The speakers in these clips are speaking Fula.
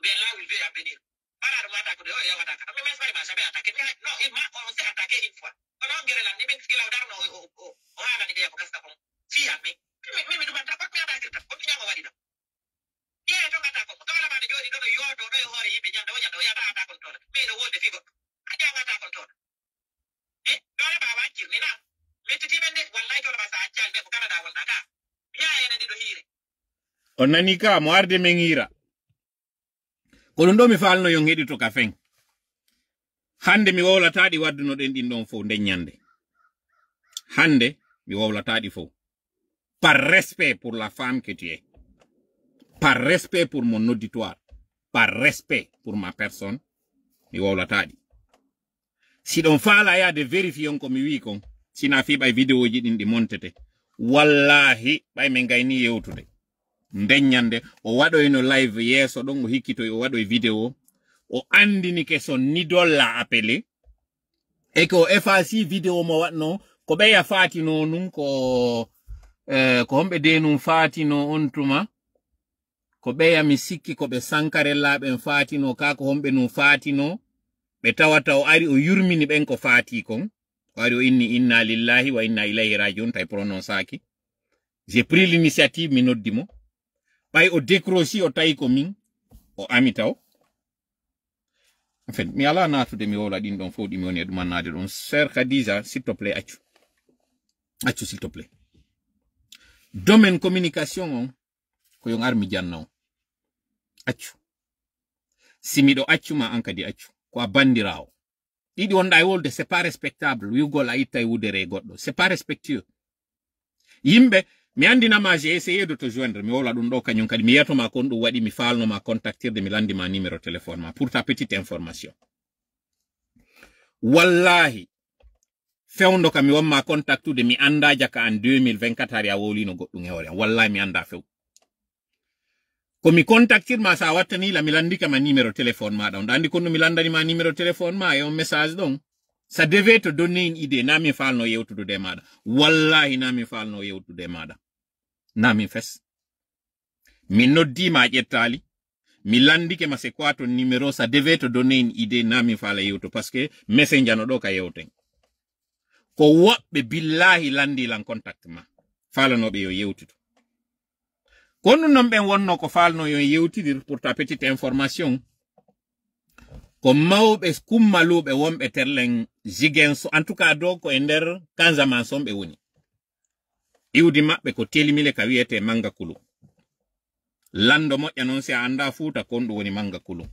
Mais là où il veut en venir. Voilà, on attaque de haut, on attaque. Mais même pas, il m'a jamais attaqué. Non, on s'est attaqué une fois. On a guéri la limite qu'il a d'armes au Hana de Bocasta. Si, mais nous m'attaquons pas à la tête. On vient à Valida. Il y a un attaque. Dans la main de Jody, il y a un hori, il y a un attaque contre. Mais le wall de Figo. Il y a un attaque contre. Eh, dans la main, il y a un mais tu t'imagines, wallahi, tu vas à Tchal, mais au Canada, on a. Il y a un de Hiri. On nanika, mo arde mengira. Kono ndo mi falno yo ngedi to ka feng. Hande mi wowlataɗi wadduno ɗen ɗin ɗon fo nden nyande. Hande mi wowlataɗi fo. Par respect pour la femme que tu es. Par respect pour mon auditoire. Par respect pour ma personne. Mi wowlataɗi. Si ɗon faala yaade vérifier ko mi wi kon. Sina fi ɓay vidéo ji ɗin ɗi montete. Wallahi ɓay min gayni yewtude. Nden nyande o waɗoyno live yeso ɗon o hikkitoy o waɗoy vidéo o andini ke son ni dolla appelé e ko effaci vidéo mo watno ko ɓeya fatino nun ko homɓe de num fatino on tuma ko ɓeya mi sikki ko ɓe sankarellaɓen fatino ka ko homɓe num fatino ɓe tawata o ari o yurmini ɓen ko fati kon o ari o inni inna lillahi wa inna ilayhi rajiun tay prononçaki j'ai pris l'initiative mi noddimo ɓay o décrochi o tawi ko min o amitaw en fait mi ala natude mi wowla ɗin ɗon fof ɗi mi woni e ɗumannade ɗon sœur Khadija s'il te plaît accu s'il te plaît domaine communication on ko yon ar mi janna on accu si miɗo accuma an kadi accu ko a bandirawo ɗiɗi wonɗa e wolde c'est pas respectable wigol a itta e wudere e goɗɗo c'est pas respectueux yimɓe mi andinama j'ai essayé de te joindre mi wowla ɗum ɗo kañum kadi mi yiyatoma kon ɗum waɗi mi falnoma contactirde mi landima numéro téléphone ma pour ta petite information wallahi fewndo kam mi wonma contactude mi anda jaka an 2024 hari a wowlino goɗɗum e hoore am wallahi mi anda few ko mi contactirma sa wattanila mi landikama numéro téléphone maɗa on andi konno mi landanima numéro téléphone ma e on message ɗon ça devait te donner une idée na mi falno yewtude de maɗa wallahi na mi falno yewtude maɗa na mi fes mi noddima a ƴettali mi landike ma c'est quoi ton numéro ça devait te donner une idée na mi fala yewtu parce que messenger no ɗo ka yewten ko woɓɓe billahi landilan contact ma falanoɓe yo yewtudu kono non ɓen wonno ko falno yo yewtidir pour ta petite information ko mawɓe kummaluɓe wonɓe terlen Ziguinchor en tout cas do ko e nder Casamance on ɓe woni iwdi maɓɓe ko telimile ka wiyete manga kulu lando moƴƴa non si a anda fuuta kon ɗum woni manga kulu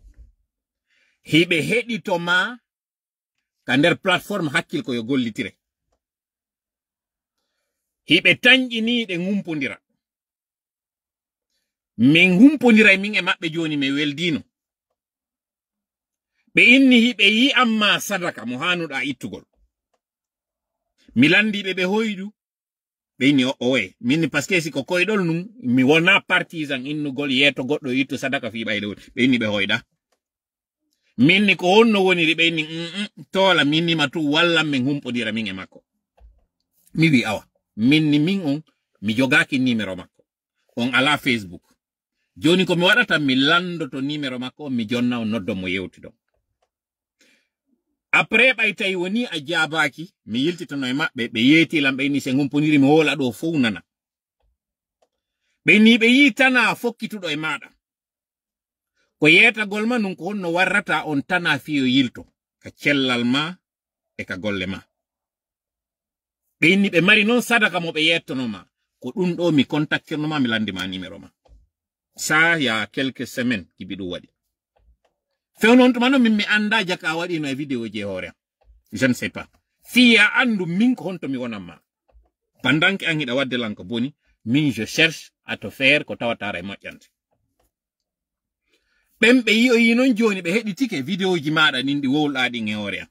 hiɓe heɗito ma ka nder plateforme hakkil ko yo gollitire hiɓe tañƴiniɗe ngumpodira min humpodira min e maɓɓe joni mi weldino ɓe inni hiɓe yi amma sadaka mo hanuɗa ittugol mi landiɓe ɓe hoydu ɓe inni owe min parce que si ko koyɗol num mi wona partisan innugol yeeto goɗɗo ittu sadaka fi ɓayde ɓe inni ɓe hoyɗa minni ko honno woniri ɓe inni toola minnima tu wallan min humpodira min e makko mi wi awa minni min on mi jogaki numéro makko on ala Facebook joni ko mi waɗata mi landoto numéro makko mi jonna on noddo mo yewtido après ɓay tawi woni a jabaki mi yiltitono e maɓɓe ɓe yeetilam ɓe inni se humponiri mi wola ɗo fof nana ɓe ni ɓe yi tana fokkituɗo e maɗa ko yeetagol ma nun ko honno warrata on tana fiyo yilto ka cellal ma e ka golle ma ɓe inni ɓe mari noon sadaka mo ɓe yettonoma ko ɗum ɗo mi contactirnoma mi landima numéro ma ça ya quelques semaines kibi ɗum waɗi fewnon tuma no min mi anda jaka waɗino e vidéo je hoore am je ne sais pas fiya andu min ko honto mi wonanma pendant que an hiɗa wadde lan ko boni min je cherche à te faire ko tawatara e moƴƴante ɓen ɓe yi o yi noon joni ɓe heɗitike vidéo ji maɗa nin ɗi wowlɗa ɗin e hoore am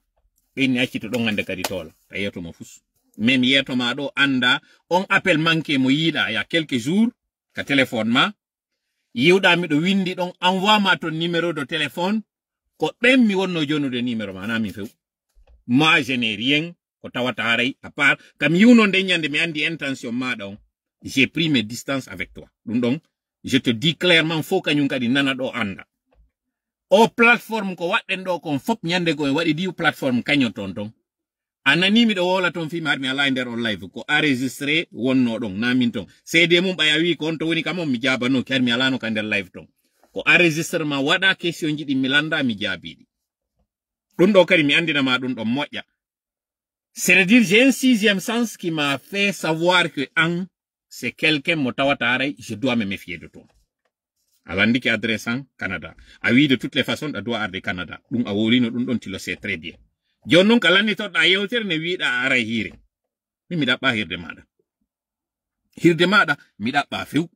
ɓenni accito ɗon hande kadi toola a yetoma fus même yetoma ɗo anda on appel manqué mo yiiɗa ya quelques jours ka téléphone ma yiwɗa miɗo windi ɗon envoie ma ton numéro de téléphone ko ɓen mi wonno jonude numéro ma na mi few moi je n'ai rien ko tawata haray à part kam yiwno nde ñande mi andi intention maɗa on j'ai pris mes distances avec toi ɗum ɗon je te dis clairement fo kañum kadi nana ɗo anda o platform ko wadden do kon fop nyande go wadi diu platform kanyo tonton anani mi do wola ton fi mar mi ala nder on live ko enregistré wonno don na min ton cede mum baya wi ko on to woni kamon mi jabano ker mi ala no ka nder live ton ko enregistrement wada question jidi mi landa mi jabidi dun do kadi mi andina ma dun do moƴƴa. C'est-à-dire j'ai un sixième sens qui m'a fait savoir que c'est quelqu'un mo tawatare, je dois me méfier de toi. Alandi ki adressant Canada. A oui, de toutes les façons, da doit arde Canada. Dum a woli no dum don tu le sais très bien. Jonnon kalani to da yewter ne wi da ara hire. Mi da ba hirde mada. Hirde mada mi da ba few.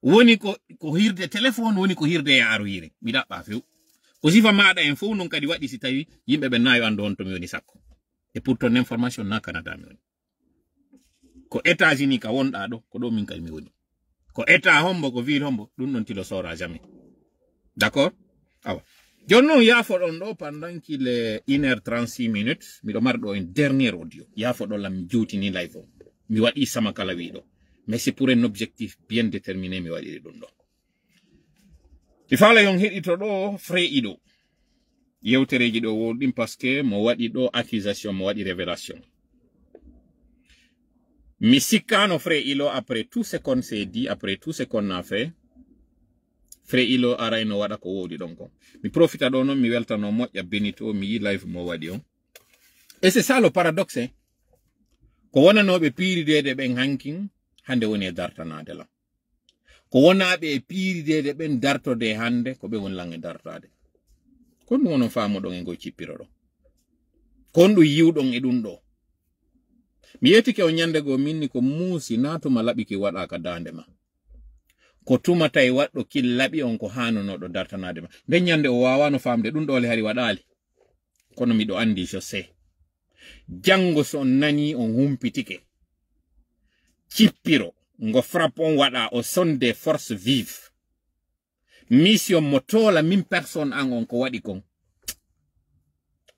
Woni ko hirde téléphone woni ko hirde ya aro hire. Mi da ba few. Ko sifa mada en fo non kadi wadi si tawi yimbe be nayo ando on to mi woni sakko. Et pour ton information na Canada mi woni. Ko États-Unis ka wonda do ko do min kay mi woni. Ko état hombo ko ville hombo dum non tilo sora jamais. D'accord? Awa. Jonnon ya fodon do pendant qu'il est 1h36 minutes, mi do mardo un dernier audio. Ya fodon la mi joutini live. Mi wadi sama kala wido. Mais c'est pour un objectif bien déterminé mi wadi dum do. Ti fala yon hedito do Frey Ido. Yewtereji do wodim parce que mo wadi do accusation mo wadi révélation. Mi sikkano Frey Ilo après tout ce qu'on s'est dit, après tout ce qu'on a fait. Frey Ilo arayno wada ko wodi donc. Mi profita do non mi weltano moƴƴa Benito mi yi live mo wadi on. Et c'est ça le paradoxe. Hein? Ko wonanobe piiridede ben hankin hande woni dartanade la. Ko wonabe piiridede ben dartode hande ko be won lange dartade. Kon wono faamo don en go cippiro do. Kon du yiwdon e dum do. Mi yetike o nyande go minni ko muusi natuma labi ki wada ka dande ma. Ko tumata e waddo ki labi on ko hanono do dartanade ma. Den nyande o wawano famde dum dole hari wadali. Kono mi do andi je sais. Jango so nani on humpitike. Cippiro ngo frappon wada au son des forces vives. Mission motola min personne an on ko wadi kon.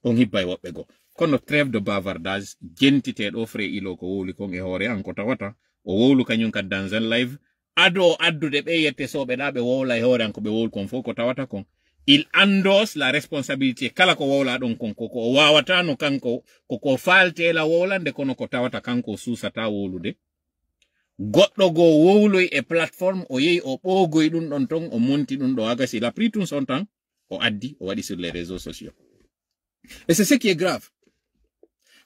On hibbay wobbe go. Kono trêve de bavardage, gentite do Frey Ilo ko woli kon e hore an ko tawata o wolu kanyun ka dans un live ado addude be yette sobe da be wola e hore an ko be wol kon fo ko tawata kon. Il endosse la responsabilité kala ko wola don kon ko wawata no kanko ko falte la wola de kono ko tawata kanko susata wolude. Goddo go wowloy e plateforme o yeyi o ɓogoy dum don ton o monti dum do agasi il a pris tout son temps o addi o wadi sur les réseaux sociaux. Et c'est ce qui est grave.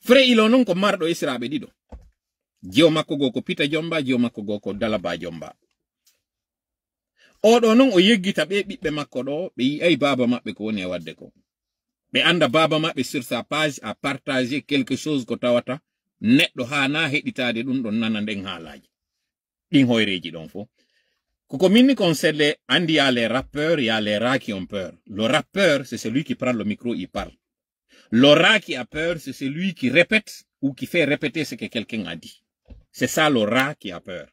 Frey Ilo non ko mardo israbe dido. Jio makko go ko Pita Jomba, jio makko go ko Dalaba Jomba. O do non o yeggita be bibbe makko do be yi ay baba mabbe ko woni e wadde ko. Be anda baba mabbe sur sa page a partager quelque chose ko tawata neddo hana heditade dum don nana den halaji. Din hoyreji don fo. Koko minni concerne andi ya les rappeurs, il y a les rats qui ont peur. Le rappeur, c'est celui qui prend le micro, il parle. Le rat qui a peur, c'est celui qui répète ou qui fait répéter ce que quelqu'un a dit. C'est ça le rat qui a peur.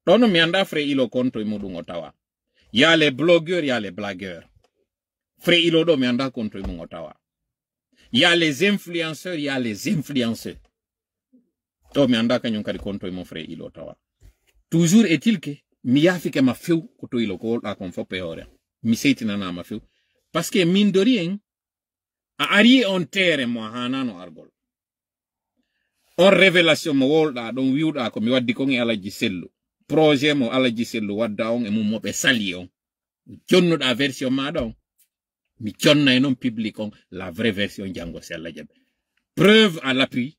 Dono mi anda Frey Ilo konto imudun otawa. Il y a les blogueurs, il y a les blagueurs. Frey Ilo do mi anda konto imudun otawa. Il y a les influenceurs, il y a les influenceurs. Do mi anda kanyun kadi konto imu Frey Ilo otawa. Toujours est-il que mi yafike ma few koto ilo ko a kon foppe hore. Mi seitina na ma few. Parce que mine de rien, a ari on terre mo hanano argol. On révélation mo wolda don wiuda ko mi waddi ko ngi Alaji Sellu. Projet mo Alaji Sellu wadda on e mum mobe sali on. Jonnuda version ma don. Mi jonna e non public on la vraie version jango sella jabe. Preuve à l'appui.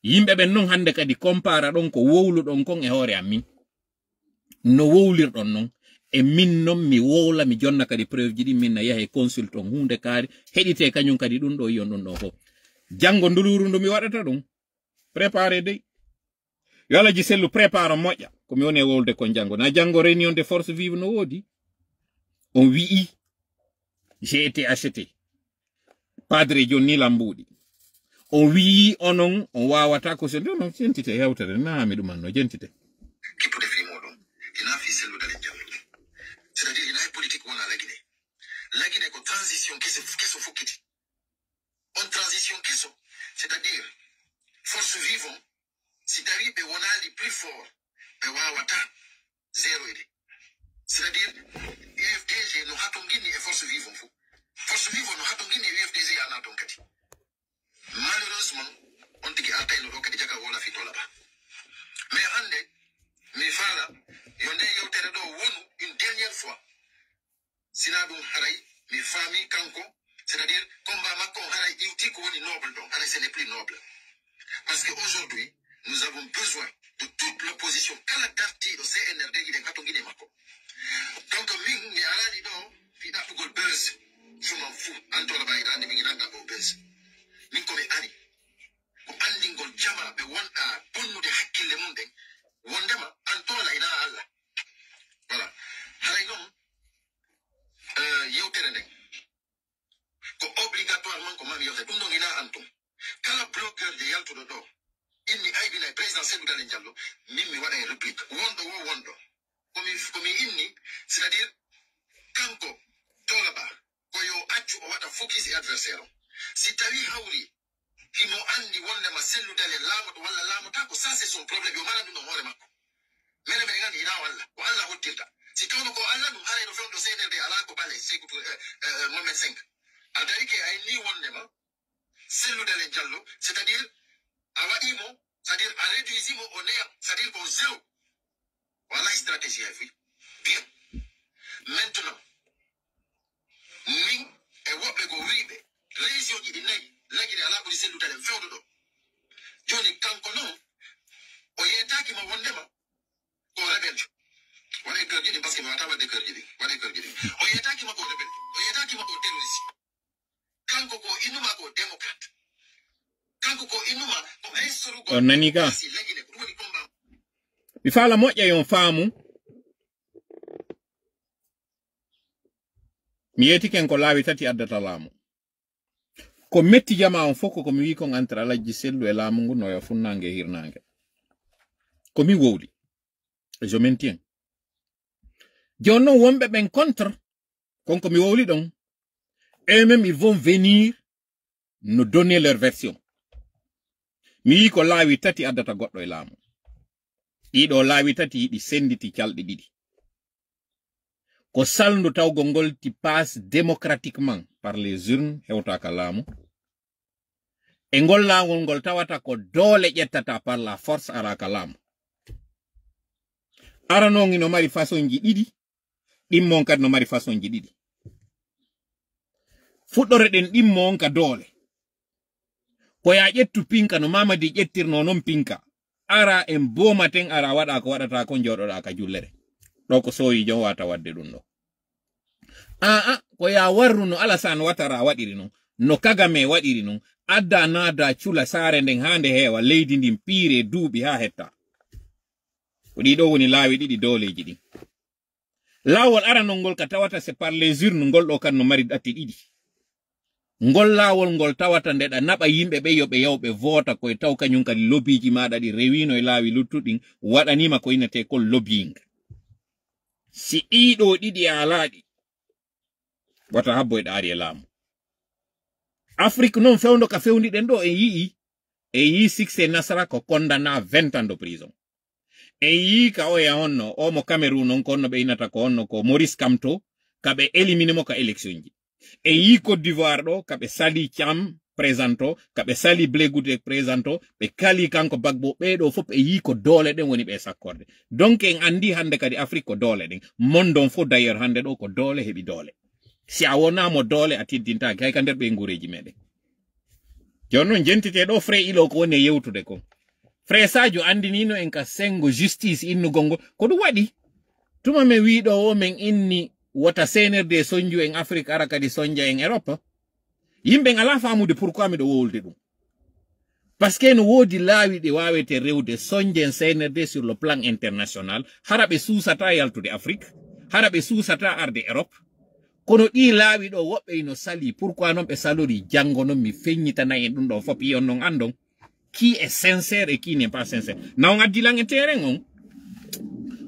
Yimbe ben non hande kadi compara don ko wowlu don kon e hore amin. No wowlir don non. E min non mi wola mi jonna kadi preuve jidi min na yahe consulte on hunde kari hedite kanyun kadi dun do yon don do fo jango nduluru ndo mi wadata dum préparer dey yo Alaji Sellu prépare moƴƴa ko mi woni wolde ko jango na jango réunion de force vive no wodi on wi j'ai été acheté padre Johnny Lambudi on wi onon on wawata ko se non gentite hewtere na mi dum no gentite qui peut définir mon nom il a fait Sellu dans les diamants. C'est-à-dire, il y a une politique où on a la Guinée. La Guinée, une transition, qu'est-ce qu'il faut quitter? Une transition, qu'est-ce que c'est-à-dire, force vivant, si tu arrives, on a les plus forts, on a zéro idée. C'est-à-dire, IFDG, nous avons Guinée, Sinadum haray, mi famille kanko, c'est-à-dire, combat Macron haray, il ko woni noble donc, haray ce n'est plus noble. Parce qu'aujourd'hui, nous avons besoin de toute l'opposition, kala darti au CNRD, il est katongine mako. Donc, ming, ni alani do, fida fugol buzz, je m'en fous, Antoine Baïda, ni mingilanga go buzz. Ming comme ani, ko andingol jama, be won a bonnu de hakkille mum den, wondema, Antoine ina Allah. Voilà. Haray non, yewtere nden ko obligatoirement ko mami yewtere ɗum ɗon ina antum kala blogueur je yaltuɗo ɗo inni aybina e président Seydou Dalein Diallo min mi waɗa e réplique wonɗo wo wonɗo komi inni c'est à dire kanko Tolaba ko yo accu o waɗa focus e adversaire o si tawi hawri himo andi wondema Seydou Dalein laamoto walla laamota ko ça c'est son problème yo mana ɗum ɗon hoore makko mene mene gandi ina walla ko Allah hottirta si tawno ko Allah ɗum haray no fewdo CNRD ala ko bale Sékou Mohamed 5 adari ke ay ni wondema Seydou Dalein Diallo c'est-à-dire a waɗimo c'est-à-dire a réduisimo au néant c'est-à-dire qu'au zéro voilà stratégie ay fi bien maintenant min e woɓɓe go wiɓe région ji ɗi nayi laguiɗe ala ɓuri Seydou Dalein fewdo ɗo joni kanko noon o yeetakima wondema ko rebeljo waɗe kër jiɗi parce que mi wata wadde kër jiɗi waɗe kër jiɗi o yeetakima ko rebeljo o yeetakima ko terroriste kanko ko innuma ko démocrate kanko ko innuma ko historique on nani ka laguiɗe ko ɗum woni combat mi faala moƴƴa yon faamu mi yetiken ko laawi tati addata laamu ko metti jama on fof ko mi wi kon entre Alhaji Sellu e laamu ngu no yo funnange e hirnange ko mi wowli je maintiens joni noon wonɓe ɓen contre konko mi wowli ɗon eux-mêmes ils vont venir nous donner leur version mi wi ko laawi tati addata goɗɗo e laamu ɗiɗo laawi tati yiɗi senditi calɗe ɗiɗi ko salndu tawgol ngol ti passe démocratiquement par les urnes hewtaka laamu e ngol laawol ngol tawata ko doole ƴettata par la force araka laamu aranongi no mari façon ji ɗiɗi ɗimmon kadi no mari façon ji ɗiɗi fuɗɗore ɗen ɗimmon ka doole ko ya ƴettu pinka no Mamadi ƴettirno non pinka ara en bomaten ara waɗa ko waɗata ko joɗoɗa ka jullere ɗo ko soyi jon wata wadde ɗum ɗo ko ya warru no Alassane Ouattara waɗiri non no Kagame waɗiri non adda nada cula saare nden hande heewa leydi ndin piire duuɓi ha hetta ko ɗiɗo woni laawi ɗiɗi doleji ɗin laawol aranol ngol ka tawata c'est par les urnes ngol ɗo kan no mari ɗatti ɗiɗi ngol laawol ngol tawata ndeɗa naɓa yimɓe ɓe yoɓe yawɓe voota koye taw kañum kadi lobbyji maɗa ɗi rewino e laawi luttuɗin waɗanima ko innete kol lobbying si ɗiɗo ɗiɗi alaaɗi wata habbo e ɗaari e laamu Afrique noon fewndo ka fewndiɗen ɗo en yii succès Nasara ko condamna 20 ans de prison en yii ka o ya honno o mo Cameroun on konno ɓe innata ko honno ko Maurice Kamto kaɓe élimine mo ka élection ji en yii Côte d'Ivoire ɗo kaɓe sali Thiam présento kaɓe sali Blé Goudé présento ɓe kali kanko Bagbo ɓeɗo fof ɓe yii ko doole ɗen woni ɓe sakkorde donc en andi hande kadi Afrique ko doole ɗen mondon fof d'ailleurs hande ɗo ko doole heɓi doole si a wonamo doole a tiddintaki hay ka nder ɓe ngureji meɗen joni noon jentite ɗo frais ilo ko woni e yewtude ko frère Sadio andinino en ka sengo justice innugol ngol ko ɗum waɗi tuma men wiɗo o men inni wota CNRD sonju en Afrique ara kadi sonja en Europe yimɓe ala famude pourquoi miɗo wowlde ɗum parce que no woodi laawi ɗe wawete rewde sonje en CNRD sur le plan international hara ɓe suusata yaltude Afrique hara ɓe suusata arde Europe kono ɗi laawi ɗo woɓɓe no sali pourquoi noon ɓe salori janngo noon mi feññitana en ɗum ɗo fop yon noon andon qui est sincère et qui n'est pas sincère naw addilan e terrain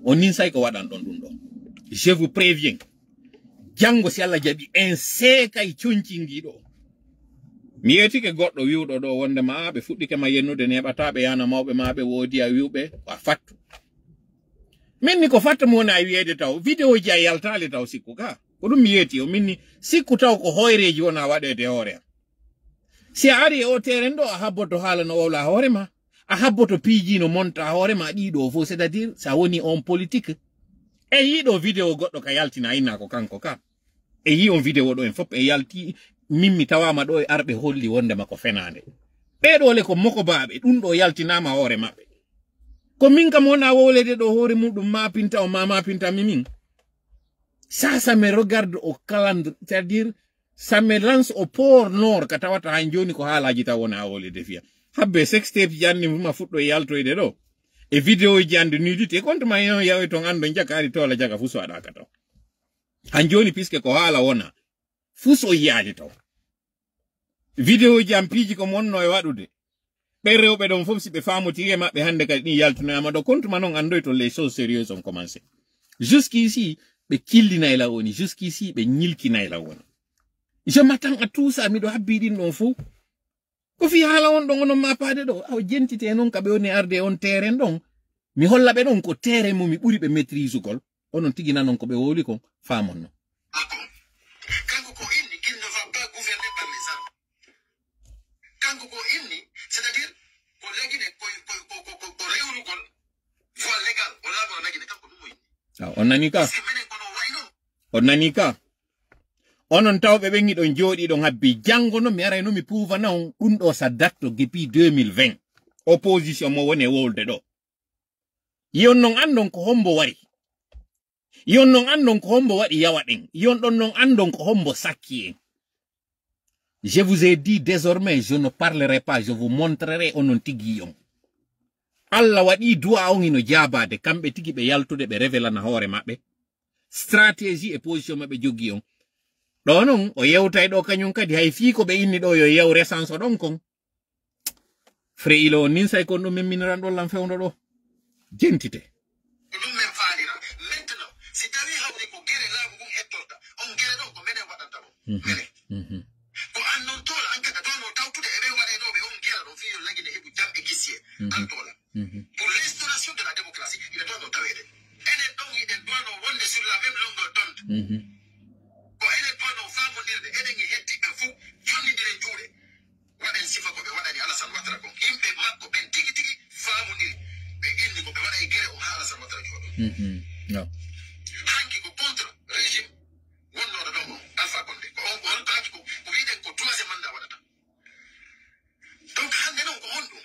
on nin say ko waɗan ɗon ɗum ɗo je vous préviens janngo si Allah jaɓi en seekay coñcingi ɗo mi yetike goɗɗo wiwɗo ɗo wondema ɓe fuɗɗike ma yennude neɓataɓe yana mawɓe maɓe woodi a wiwɓe a fattu min ni ko fatta mo woni a wiyeede taw vidéo ji a yaltali taw sikku ka ko ɗum mi yeeti o minni sikku taw ko hoyreji wona waɗede hoore am si a ari o teren ɗo a habboto haala no wowla hoore ma a habboto piiji no monta hoore ma ɗiɗo fo c'est à dire sa woni on politique e yiɗo vidéo goɗɗo ka yaltina inna ko kanko ka e yi on vidéo ɗo en fop e yalti mimmi tawama ɗo e arɓe holli wonde makko fenande ɓeɗo le ko moko baɓe ɗum ɗo yaltinama hoore maɓɓe ko min kam wona wowlede ɗo hoore muɗum mapinta o mapinta mimin ça me regarde au calendrier, c'est-à-dire ça me lance au port nord ka tawata han joni ko haalaji taw wona wowlede fiya habbe sextape janni ma fuɗɗo e yaltoyde ɗo e vidéo ji ande nudité compte ma yon yawe ton ando jakari tola jaga fuso aɗaka taw han joni puisque ko haala wona fuso yaaji taw vidéo ji am piiji ko monno e waɗude ɓe rewɓe ɗon fof si ɓe famotiri maɓɓe hande kadi ɗin yaltunoyama ɗo compte ma noon andoy to les choses sérieuses ont commencé jusqu'ici ɓe killinay la woni jusqu'ici ɓe ñilkinay la woni je m'attends à tout ça miɗo habbi ɗin ɗon fou ko fi haala on ɗon onon mapade ɗo aw jentite noon kaɓe woni arde on terrain ɗon mi holla ɓe ɗon ko terrain mo mi ɓuri ɓe maîtrise ugol onon tigina noon ko ɓe woli ko famonno kanko ko inni qu'il ne va pas gouverner par les armes kanko ko inni c'est-à-dire ko lagine ko rewrugol voie légal o laaboro lagine kanko ɗum o inni on nani ka minen kono way noon on nani ka onon tawɓe ɓen ɗon jooɗi ɗon habbi janngo no mi arayno mi puufana on ɗum ɗo sa datto depuis 2020 opposition mo woni e wolde ɗo yon non andon ko hombo wari yon non andon ko hombo waɗi yawa ɗen yon ɗon non andon ko hombo sakki en je vous ai dit désormais je ne parlerai pas je vous montrerai onon tigi on Allah waɗi du'a on ino jaabade kamɓe tigi ɓe yaltude ɓe révélana hoore maɓɓe stratégie et position maɓɓe joggi on ɗo non o yewtay ɗo kañum kadi hay fii ko ɓe inni ɗo yo yew resance o ɗon kon fré ilo on nin say kon ɗum memminiran ɗon lam fewndo ɗo jentite ɗum men faalira maintenant si tawi hawri ko gere laamu ɗum hettorta on gere ɗon ko menen waɗanta ɗo menen ko annon tola an kada ɗon o tawtude e ɓe waɗe ɗo ɓe on gera ɗon fiyo lagine heɓu jamɓe gissie an tola pour l'instauration de la démocratie ina ɗon no tawede enen ɗon iɗen ɗono wonde sur la même longueur d'onde ko enen ɗono famodirde enen e heddiɓe fof jonnidire juuɗe waɗen sifa ko ɓe waɗani Alassane Ouattara kon yimɓe makko ɓen tigi tigi famodiri ɓe inni ko ɓe waɗa e gere o ha Alassane Ouattara jooɗo hanki ko contre régime wonnoɗo ɗon on Alpha Condé ko on ko holko hanki ko wiɗen ko troisiéme mandat waɗata donc hande noon ko honɗum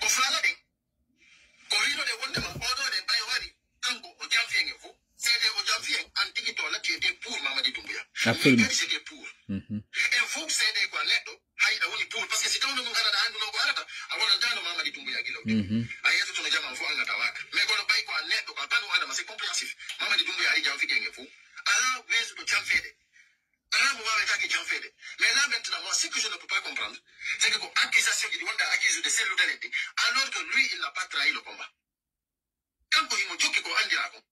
ko faala ɗen ko wiɗoɗe wondema oɗo ɗe ɓay wari kanko o janfiyen e fof seede o janfiyen an tigi to latti ete pour Mamadi Doumbouya min kadi c'était pour en fof seede ko a neɗɗo hayɗa woni pour par ce que si tawno ɗum araɗa annduno ko arata a wonantano Mamadi Doumbouya guilawde a yettotono jaman fof angata waka mais kono ɓay ko a neɗɗo ko a banu adama c'est compréhensif Mamadi Doumbouya ari janfiken e fof ala weesuɗo janfede ala mo wawetake janfede mais là maintenant moi ce que je ne peux pas comprendre c'est que ko accusation ji ɗi wonda accuse de selludalente alors que lui il n'a pas trahi le combat kanko himo jokki ko andira kon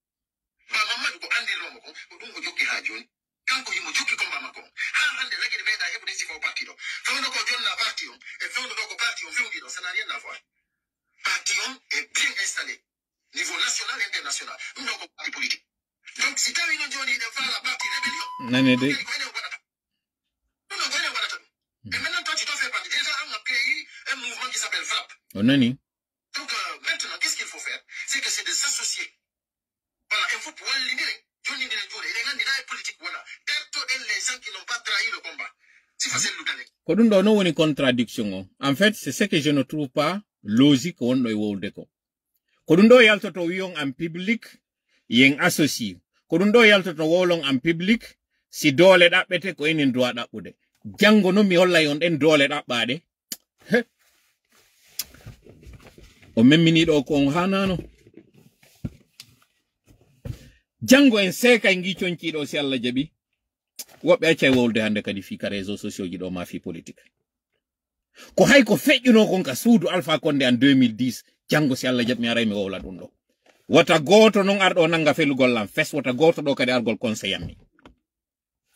ba Mamadou ko andirnomo kon ko ɗum o jokki ha joni kanko himo jokki combat makko on ha hande laggue meeɗa heɓude sifa o parti ɗo fewno ko jonna parti on e fewno ɗo ko parti on fewɗiɗo ça n'a rien à voir parti on est bien installé niveau national et international ɗum ɗo ko parti politique donc si tawi no joni ɗen faala parti rébellion nane de ko enen waɗata ɗum ɗo ko enen waɗata ɗum et maintenant toi tu dois faire partie déjà on a créé un mouvement qui s'appelle FRAP on nani donc maintenant qu'est-ce qu'il faut faire c'est que c'est de s'associer voilà il faut pouvoir l'unir joni ndine juuɗe eɗen andi na e politique voilà tertoɗen les gens qui n'ont pas trahi le combat si facile lutale ko ɗum ɗo no woni contradiction o en fait c'est ce que je ne trouve pas logique wonɗo e wowde ko ɗum ɗo yaltoto wiyon en public yen associé ko ɗum ɗo yaltoto wolon en public si doole ɗaɓɓete ko enen duwa ɗaɓɓude janngo no mi holla yon ɗen doole ɗaɓɓaɗe o memminiɗo ko on hanano janngo en seeka en giconkiɗo si Allah jaɓi woɓɓe accay wolde hande kadi fi ka réseaux sociaux ji ɗo ma fi politique ko hay ko feƴƴuno kon ka suudu Alpha Condé en 2010 janngo si Allah jaɓi mi aray mi wowla ɗum ɗo wata goto non arɗo nanga felugol lam fes wata goto ɗo kadi argol conseil ammi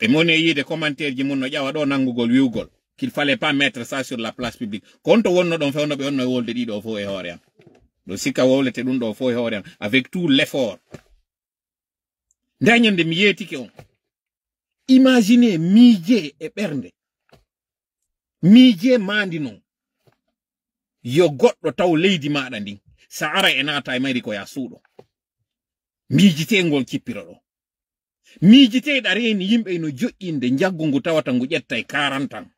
e moni yiide commentaire ji mun no ƴawa ɗo nangugol wiwgol qu'il fallait pas mettre ça sur la place publique konto wonno ɗon fewnoɓe onno e wolde ɗiɗo fo e hoore am ɗo sikka wowlete ɗum ɗo fo e hoore am avec tout l'effort dañande mi yeetike on imaginez miije e ɓernde miije mandi non yo goɗɗo taw leydi maɗa ndin sa ara e naata e mayri ko ya suuɗo miijitengol cippiro ɗo miijite da reni yimbe no jo'inde jaggungu tawata ngu ƴetta e 40 ans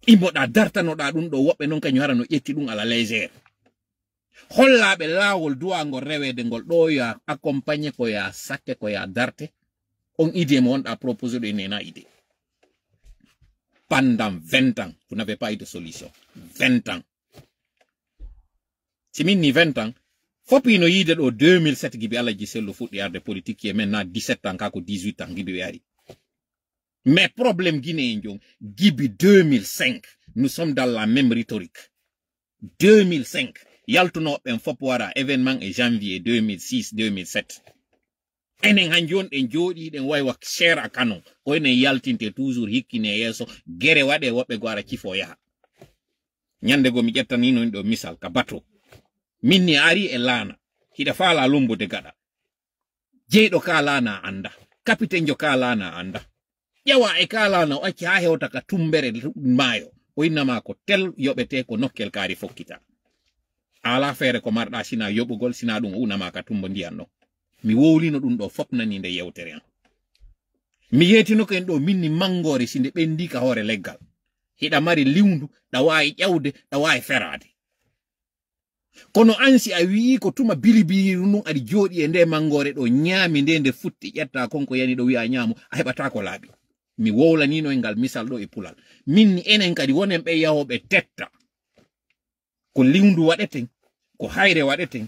immoɗa dartanoɗa ɗum ɗo woɓɓe non kañum hara no ƴetti ɗum ala légère hollaɓe laawol duwangol rewede ngol ɗo ya accompagné ko ya sakke ko ya darte on idée mo wonɗa proposé ɗo nena idée pendant 20 ans vous n'avez pas eu de solution 20 ans si min ni 20 ans fopi no yide ɗo 2007 gibi Alaji Sello fuɗɗi arde politique qui est maintenant 17 ans kako 18 ans gibi yari mais problème guinéen jong gibi 2005 nous sommes dans la même rhétorique 2005 yaltunoɓen fop wara événement e janvier 2006 2007 enen hanjon en jooɗi ɗen waywa cher a canon ko enen yaltinte toujours hikkine yeeso gere waɗe woɓɓe go ara kifo yaha nyande go mi ƴettanino ɗo misal ka bato minni ari e laana hiɗa faala lumbude gaɗa jeyɗo ka laana anda capitaine jo ka laana anda ƴewa e ka laana o acci ha hewta ka tumbere maayo o innama ko tel yoɓete ko nokkel kaari fokkita ala feere ko marɗa sina yoɓugol sina ɗum o unama ka tumbo ndiyan ɗo mi wowlino ɗum ɗo fop nani nde yewtere an mi yetino ko en ɗo minni mangore sinde ɓendi ka hoore leggal hiɗa mari liwndu ɗa wawi ƴewde ɗa wawi ferade kono ansi a wii ko tuma bilibiru nun aɗi jooɗi e nde mangore ɗo ñaami nde futti ƴetta konko yani ɗo wi'a ñaamu a heɓata ko laaɓi mi wowlanino e ngal misal ɗo e pulal minni enen kadi wonen ɓe yahoɓe tetta ko liwndu waɗeten ko hayre waɗeten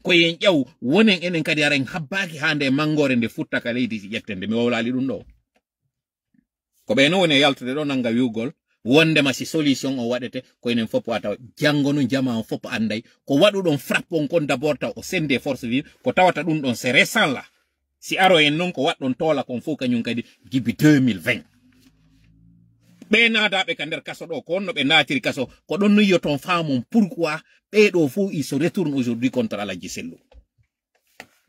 ko yen ƴew wonen enen kadi ara en habbaki ha nde mangore nde futta ka leydi ƴettende mi wowlali ɗum ɗo ko ɓe no woni yaltude ɗo nanga wiwgol wondema si solution o waɗete ko enen fop wata jango no jama on fop anday ko waɗuɗon frappe on kon d'abord taw o sende force vive ko tawata ɗum ɗon c'est récent là si aro en non ko waɗɗon tola kon fof kañum kadi gibi 2020 ɓe naadaɓe ka nder kaso ɗo ko onno ɓe naatiri kaso ko ɗon no yiyoton faamon pourquoi ɓeɗo fof il se retourne aujourd'hui contre Alaji Sello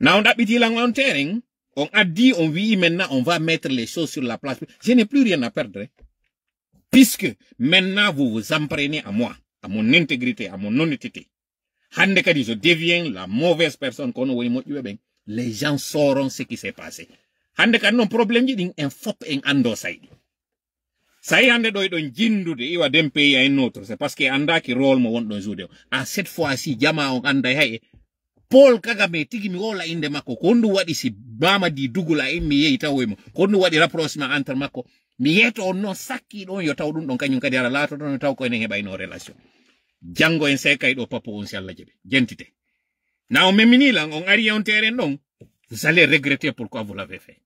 na on ɗaɓɓitilan on terrain on addi on wi maintenant on va mettre les choses sur la place je n'ai plus rien à perdre puisque maintenant vous vous en prenez à moi, à mon intégrité, à mon honnêteté. Hande kadi je deviens la mauvaise personne kono woni moƴƴuɓe ɓen, les gens sauront ce qui s'est passé. Hande kadi non problème ji ɗin en fop en ando sayɗi. Sayi hande ɗo eɗon jindude iwa d'un pays à un autre, c'est parce que andaki rôle mo wonɗon joude o. À cette fois-ci jama on anday hay Paul Kagame tigi mi wola inde makko ko ndu waɗi si Mamadi Dougoula mi yeyi tawoymo ko ndu waɗi rapprochement entre makko mi yeto on non sakki ɗon yo taw ɗum ɗon kañum kadi ara laato ɗon taw ko enen heɓayno relation jango en sekay ɗo papo on si Allah jaɓi jentite na on meminilan on ari on terrain ɗon vous allez regretter pourquoi vous l'avez fait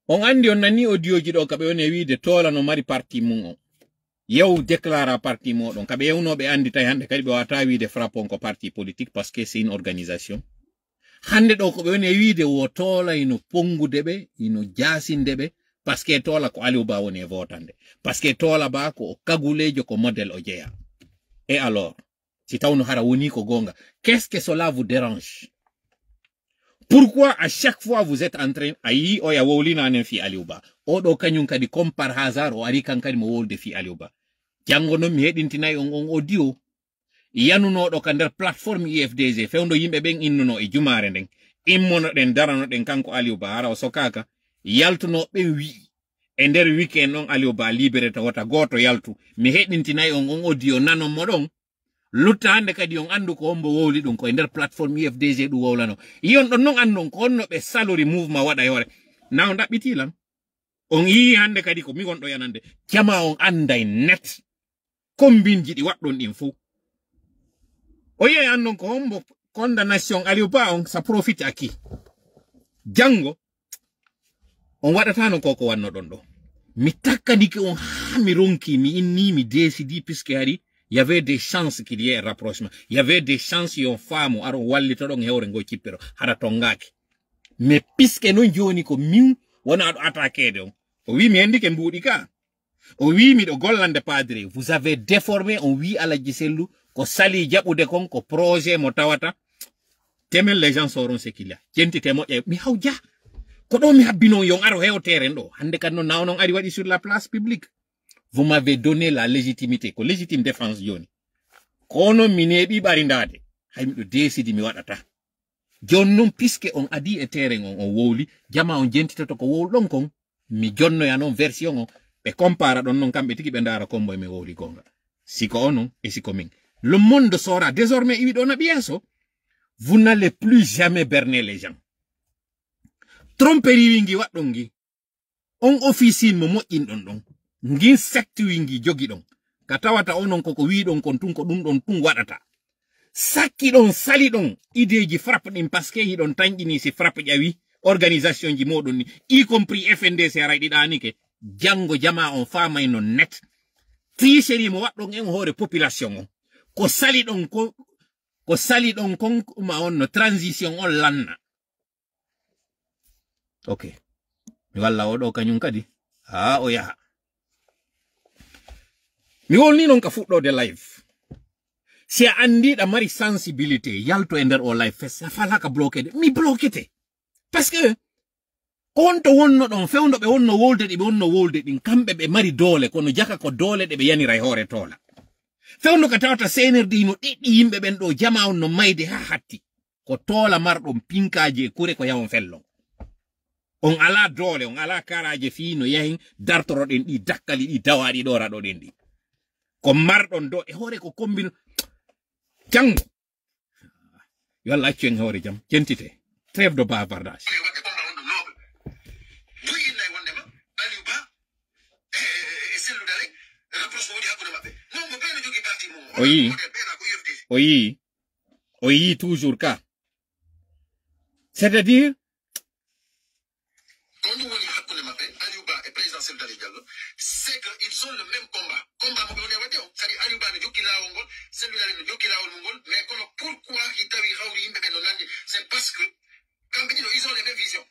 on andi on nani audioji ɗo kaɓe woni wiide tola no mari parti mum on yew déclara parti moɗon kaɓe yewnoɓe andi tawi hande kadi ɓe wata wiide frappon ko parti politique parce que c'est une organisation hande ɗo ko ɓe woni wiide wo toola ino pongude ɓe ino jasinde ɓe parce que toola ko Aliou Ba woni e votande parce que toola ba ko kagulejo ko modèle o jeeya et alors si tawno hara woni ko gonga qu'est-ce que cela vous dérange pourquoi à chaque fois vous êtes en train ayi o ya wowlinanen fi Aliou Ba o ɗo kañum kadi comme par hasard o ari kankadi mo wolde fi Aliou Ba jango non mi heɗintinayi on audio yanunoɗo ka nder plateforme IFDG fewndo yimɓe ɓen innuno e jumare nden immono ɗen darano ɗen kanko Aliou Ba hara o sokaka yaltuno ɓen wi e nder weekend on Aliou Ba libéré tawata goto yaltu mi heɗintinayi on audio nanon mo ɗon lutta hande kadi on andu ko hombo wowli ɗum ko e nder plateforme IFDG ɗum wowlano yon ɗon non andon ko honno ɓe salori mouvement waɗa yore na on ɗaɓɓitilan on yi hande kadi ko mi gonɗo yanande jama on anday net kombinji ɗi waɗɗon ɗin fou o yeyi andon ko hombo condamnation Aliou Ba on sa profite à qui jango on waɗatano koko wanno ɗon ɗo mi takkadiki on ha mi ronki mi inni mi décidi puisque hari il y avait des chances qu'il y ait un rapprochement il y avait des chances yon faamu aro wallito ɗon hewre ngo cippiro hara tongaki mais puisque non joni ko min wona ɗo attaquede on o wi mi hendike mbuuɗi ka o wi miɗo gollande padre vous avez déformé on wi Alaji Sello ko sali jaɓude kon ko projet mo tawata temen les gens sauront ce qu'il y a jentite moƴƴa mi hawja ko ɗo mi habbino yon aro hewteren ɗo hande kadi no nawnon ari waɗi sur la place publique vous m'avez donné la légitimité, ko légitime défense joni. Kono minebi barindade. Hay mi do décidi mi wadata. Jonnon puisque on adi e terrain on wowli, jama on jentita ko wowlon kon, mi jonno ya non version on, be compara don non kambe tigi be ndara kombo me wowli gonga. Siko onon et siko min. Le monde saura désormais, il donne bien ça. Vous n'allez plus jamais berner les gens. Tromperie wingi wadongi. On officine mo in don. Ngin secte wingi jogi don. Katawata onon koko wi don kon tun ko dum don tun wadata. Saki don sali don ideji frappe din parce que hi don tangini si frappe jawi organisation ji modon ni y compris FNDC raydi dani ke jango jama on fama non net. Tricherie mo wadon en hore population on. Ko sali don kon ma on transition on lanna. Okay. Mi walla odo kanyum kadi. O yaha. Mi wolni non ka fuddo de live. Si a andi da mari sensibilité yalto ender o live fes fala ka bloqué mi bloqué parce que konto wonno don fewndo be wonno wolde di be wonno wolde din kambe be mari dole kono jaka ko dole de be yani ray hore tola fewndo ka tawta senerdi no didi yimbe ben do jama on no mayde ha hatti ko tola mardum pinkaaje kure ko yawon fellon on ala dole on ala karaje fi no yahin dartoro den di dakkali di dawadi do rado den di ko mardon do e hore ko kombino jango yo Allah ceng hore jam jentite trêve de bavardage oui toujours cas c'est-à-dire c'est qu'ils ont le même combat. C'est-à-dire Aliouba ne joue qu'il a au Mongol, celui-là ne joue qu'il a au Mongol, mais pourquoi c'est parce que, quand ils ont les mêmes visions.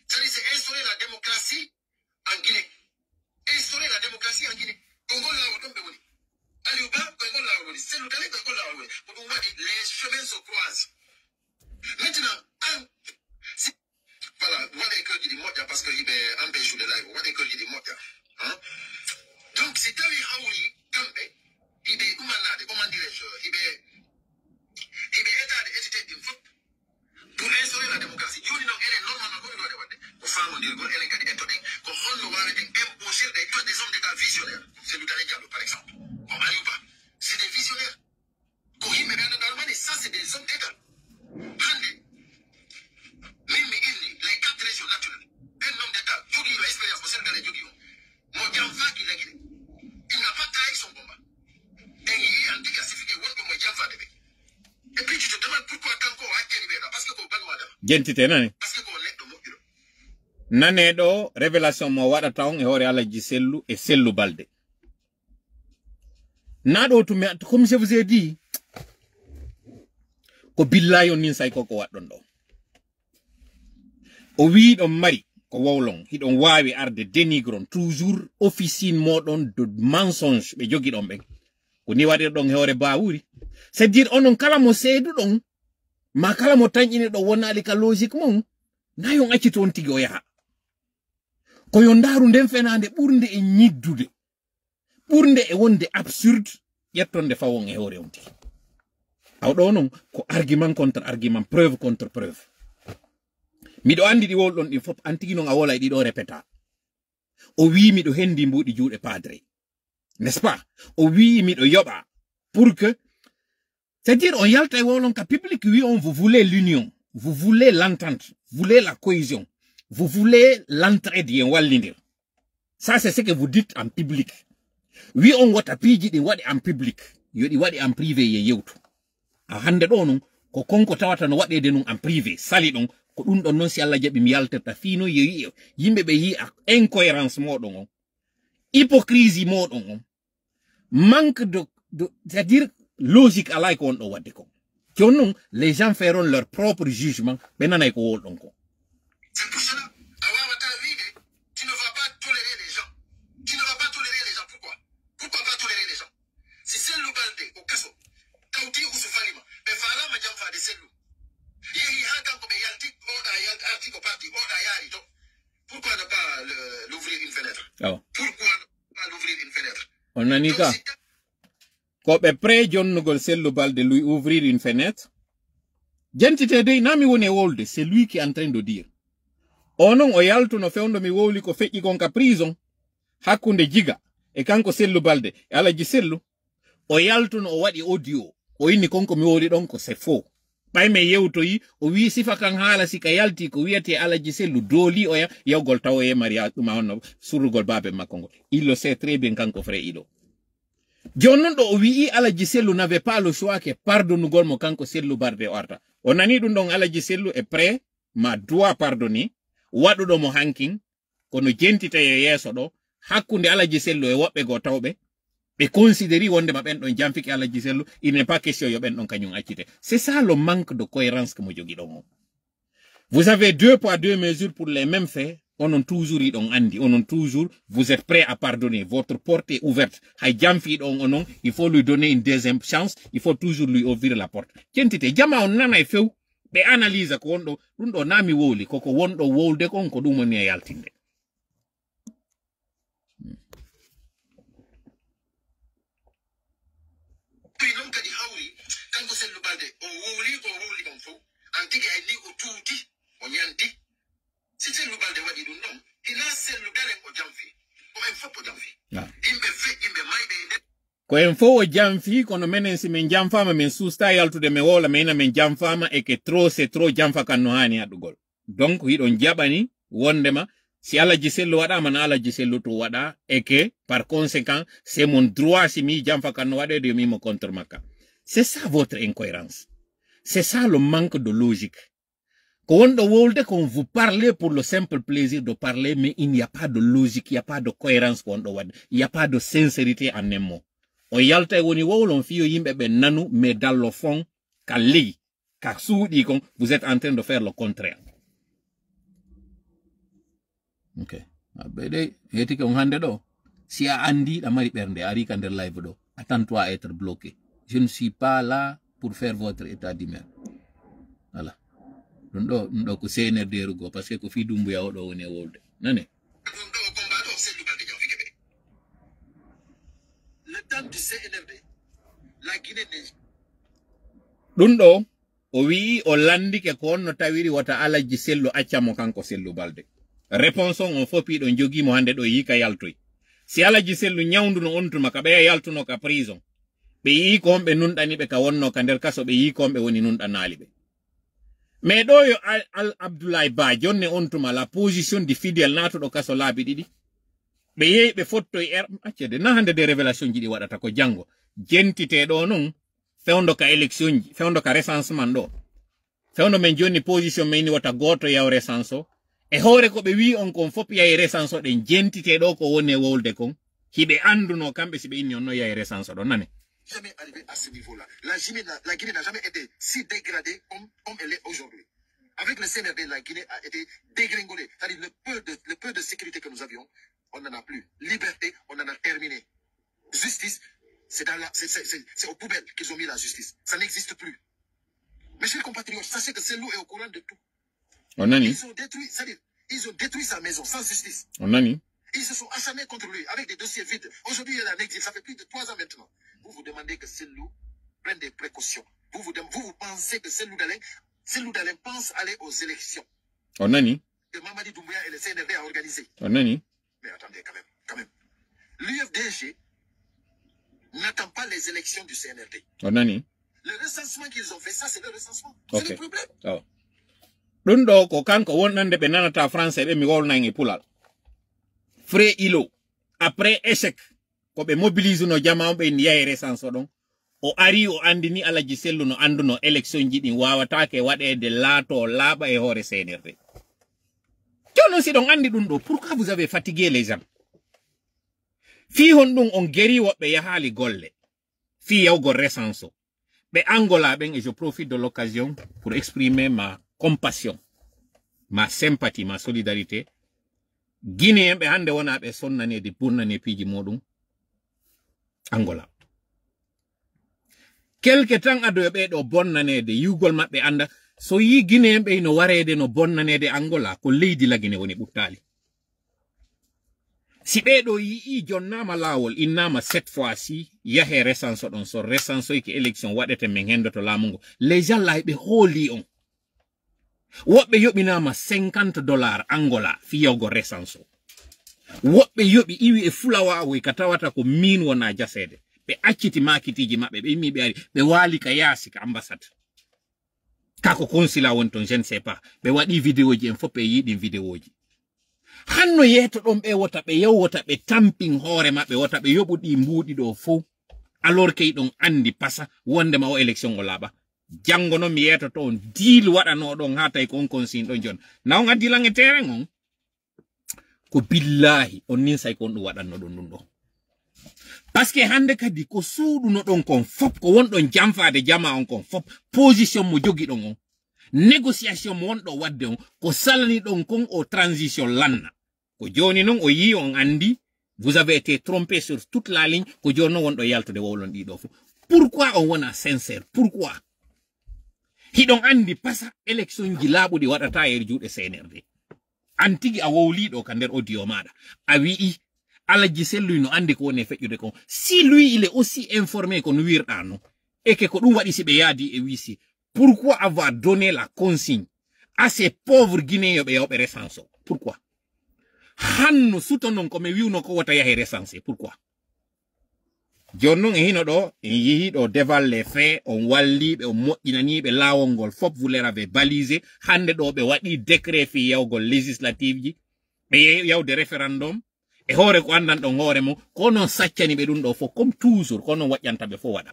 C'est-à-dire c'est instaurer la démocratie en Guinée. Instaurer la démocratie en Guinée. Congo là, on tombe boni. Aliouba, Congo là, on c'est le Congo là, on pour pouvoir les chemins se croisent. Maintenant, voilà, voilà que dit Motia parce qu'il est empêché de live. Voilà que dit Motia. Donc, c'est un Haoui, Kambe, il est humanade, comment dirais-je, il est état d'état d'une faute pour instaurer la démocratie. Il y a une normalement, pour faire mon dieu, elle est étonnée, qu'on va imposer des hommes d'État visionnaires. C'est le Diallo, par exemple. Comme Aliouba, c'est des visionnaires. Kohim et Bernard ça, c'est des hommes d'État. Même les 4 régions naturelles, un homme d'État, tout qui a expérience pour celle de l'État. Il n'a pas trahi son combat. Et il a dit et puis tu te demandes pourquoi Kanko a été libéré. Parce que parce que nane do révélation mo wada taw e hore Alaji Sellu e Sellu Balde. Nado to me comme je vous ai dit ko billahi on nin say ko waddon do. O wi don mari ko wowlon hidon wawi arde dénigron toujours officine modon de mensonge be jogi don be ko ni wadir don hore baawuri c'est dire onon kala mo seedu don ma kala mo tanjini do wonali ka logique mon nayon acci ton tigi o yaha ko yo ndaru den fenande burde e nyiddude burde e wonde absurde yettonde fawon e hore onti aw do non ko argument contre argument preuve contre preuve. Mido andi di wol don di fop antigi non a wola di do répéta. O wi mi do hendi mbudi juude padre. N'est-ce pas? O wi mi do yoba pour que c'est-à-dire on yalta e wolon ka public wi on vous voulez l'union, vous voulez l'entente, vous voulez la cohésion, vous voulez l'entraide yen wallindir. Ça c'est ce que vous dites en public. Oui on wata piji di wadi en public, yo di wadi en privé ye yewtu. A hande do non ko konko tawata no wade de non en privé, sali don ko dum don non si Allah jabi mi yaltata fino yeyi yimbe be yi incohérence modon on hypocrisie modon on manque de c'est-à-dire logique alay ko on do wadde ko jonnon les gens feront leur propre jugement benanay ko woldon ko. C'est pour cela awawata wiide tu ne vas pas tolérer les gens, tu ne vas pas tolérer les gens. Pourquoi pas tolérer les gens? Si Sellu Balde au kaso kawti usu falima be fala ma jamfa de Sellu yehi hakan ko be yalti article parti oda yari to pourquoi ne pas l'ouvrir une fenêtre? Pourquoi ne pas l'ouvrir une fenêtre? On nani Donc, ka. Ko be pre jonnugol Cellou Baldé lui ouvrir une fenêtre. Jentite dey nami woni wolde, c'est lui qui est en train de dire. Onon o yaltu no fewndo mi wowli ko feƴƴi kon ka prison. Hakkunde Jiga e kanko Cellou Baldé e Alaji Cellou. O yaltu no o waɗi audio. O inni konko mi wowli ɗon ko c'est faux. Ɓayme yewtoyi o wi sifa kan haala sika yalti ko wiyete Alaji Cellou dooli o yawgol taw e Maria ɗuma honno surrugol babe makko ngol. Il le sait très bien kanko frère Ido. Jonnon ɗo o wi'i Alaji Cellou n'avait pas le choix que pardonnugol mo kanko Cellou Baldé orta. O nani ɗum ɗon Alaji Cellou est prêt ma doit pardonner waɗuɗo mo hanking kono jentita e yeeso ɗo hakkunde Alaji Cellou e woɓɓe go tawɓe ɓe considéri wondema ɓen ɗon jamfiki Alaji Cellou, il n'est pas question yo ɓen ɗon kañum accite. C'est ça le manque de cohérence que mo jogui ɗon o. Vous avez 2 poids 2 mesures pour les mêmes faits. Onon toujours iɗon andi, onon toujours vous êtes prêt à pardonner, votre porte est ouverte. Hay jamfi ɗon onon, il faut lui donner une deuxième chance, il faut toujours lui ouvrir la porte. Jentite jama on nana e few ɓe analyse ko wonɗo ɗum ɗo nami wowli koko wonɗo wowde kon ko ɗum woni e yaltinde. Puis non kadi hawri kanko Cellou Baldé o wowli ɗon fof an tigi ay ni o tuuti o ñanti. Si Cellou Baldé waɗi ɗum ɗon hina Cellou Dalen o jamfi o en fof o jamfi. Yimɓe yimɓe mayɓe e nder Ko en fo o jamfi kono menen si min jamfama min susta yaltude me wola mena min jamfama e que trop c'est trop jamfa kan no hani haɗugol. Donc hiɗon jaɓani wondema si Alaji Cellou waɗama na Alaji Cellou to waɗa et que par conséquent c'est mon droit si mi jamfa kan no waɗe de mimo contre makka. C'est ça votre incohérence. C'est ça le manque de logique. Ko wonɗo wolde kon vous parlez pour le simple plaisir de parler, mais il n'y a pas de logique, il n'y a pas de cohérence ko wonɗo waɗa. Il n'y a pas de sincérité en un mot. On yalta e woni wowlon fiyo yimɓe ɓe nanu, mais dans le fond, ka ley, ka suuɗi kon, vous êtes en train de faire le contraire. Ok. Abede, heti ko hande ɗo. Si a andi ɗa mari ɓernde, ari ka nder live ɗo. Attends-toi à être bloqué. Je ne suis pas là pour faire votre état d'humeur. Voilà. Ɗum ɗo ko CNRD rugo, parce que ko fi dumbuya oɗo woni e wolde. Nane? le temps du CNRD, la Guinée n'est ɗum ɗo o wi'i o landike ko wonno tawiri wata Alaji Cellou accamo kanko Cellou Baldé. Réponse on fopi ɗon jogimo hande ɗo yika yaltoy. Si Alaji Cellou nyawduno on tuma ka ɓe yaltuno ka prison. Ɓe yi ko on ɓe nunɗani ɓe ka wonno ka nder kaso ɓe yi ko on ɓe woni nunɗanali ɓe. Mais ɗo yo Abdoulaye Ba jonne on tuma la position di fidèle natuɗo kaso laabi ɗiɗi. Ɓe yehi ɓe fottoy accede na hande de révélation ji ɗi waɗata ko jango. Jentite ɗo non fewndo ka élection ji, fewndo ka recensement ɗo. Fewndo men joni position men ni wata goto yaw recense o. E hoore ko ɓe wi on kon fop yahi recense o ɗen jentite ɗo ko woni e wowlde kon. Hiɓe anduno kamɓe si ɓe inni on no yahi recense o ɗon nane. jamais arrivé à ce niveau-là. La Guinée n'a jamais été si dégradée comme elle est aujourd'hui. Avec le CNRD, la Guinée a été dégringolée. C'est-à-dire le peu de sécurité que nous avions, on n'en a plus. Liberté, on en a terminé. Justice, c'est aux poubelles qu'ils ont mis la justice. Ça n'existe plus. Mes chers compatriotes, sachez que Cellou est au courant de tout. Ils ont détruit, c'est-à-dire, ils ont détruit sa maison sans justice. Ils se sont acharnés contre lui avec des dossiers vides. Aujourd'hui, il est en exil. Ça fait plus de 3 ans maintenant. Vous vous demandez que Cellou prenne des précautions. Vous pensez que Cellou Dalen pense aller aux élections. Que Mamadi Doumbouya et le CNRD a organisé. Mais attendez, quand même. L'UFDG n'attend pas les élections du CNRD. Le recensement qu'ils ont fait, ça, c'est le recensement. C'est le problème. Ɗum ɗo ko kanko wonande ɓe nanata français ɓe mi wolnan e pulal. Fré Ilo, après échec, ko ɓe mobilise no jama ɓe yahi recense ɗon, o ari o andini Alaji Cellou no anduno élection ji ɗin wawatake waɗede laato laaɓa e hoore CNRD. Jono si ɗon andi ɗum ɗo, pourquoi vous avez fatigué les gens? Fi hon ɗum on guéri woɓɓe yahali golle, fi yawgo recense o. Ɓe Angola ɓen, et je profite de l'occasion pour exprimer ma compassion, ma sympathie, ma solidarité. Guinéen ɓe hande wona ɓe sonnanede burnane piiji moɗum Angola. Quelque temps ado ɓe ɗo bonnanede yugol maɓɓe anda so yi Guinéen ɓe no warede no bonnanede Angola ko leydi la Guinée woni ɓuttali. si ɓeɗo yi jonnama lawol innama cette fois ci yahe recense ɗon so recense ki élection waɗete min hendoto laamu ngo les gens là ɓe hooli on woɓɓe yoɓinama $50 Angola fiyogo recense o woɓɓe yoɓi iwi e fulawawoy ka tawata ko min wona jasede ɓe acciti makitiji maɓɓe ɓe immi ɓe ari ɓe waali ka yaasi ka ambassade kako consulat won ton je ne sais pas ɓe waɗi vidéo ji en fof ɓe yiɗin vidéo ji hanno yeto ɗon ɓe wota ɓe yewwota ɓe tampin hoore maɓɓe wota ɓe yoɓuɗi mbuuɗi ɗo fo alors que ɗon andi pasa wondema o élection o laaɓa jango no mi yetoto on deal waɗano ɗon ha tawi ko on consigne ɗon jon na on addilan e terrain on ko billahi on nin say ko on ɗum waɗanno ɗum ɗum ɗo par ce que hande kadi ko suuɗuno ɗon kon fop ko wonɗon jamfade jama on kon fop position mo jogi ɗon on négociation mo wonɗo wadde on ko salani ɗon kon o transition lanna ko joni non o yi on andi vous avez été trompé sur toute la ligne ko joni non wonɗo yaltude wowlon ɗiɗo fo pourquoi on wona sincère pourquoi hiɗon andi pasa élection ji laaɓuɗi waɗata e juuɗe CNRD an tigi a wowliɗo ka nder audio maɗa a wi'i alaji selluy no andi ko woni feƴƴude kon si lui il est aussi informé ko no wirɗa no et que ko ɗum waɗi si ɓe yaadi e wisi pourquoi avoir donné la consigne à ces pauvres guinéens ɓe yawɓe recense o pourquoi hanno sutonon ko mi wiwno ko wota yahe recensé pourquoi joni non e hino ɗo en yehi ɗo déval les faits on walliɓe on moƴƴinaniɓe laawol ngol fof vous leur avez balisé hande ɗo ɓe waɗi décret fi yawgol législative ji ɓe yawde référendum e hoore ko andan ɗon hoore mo ko non saccani ɓe ɗum ɗo fof comme toujours ko non waƴƴanta ɓe fof waɗa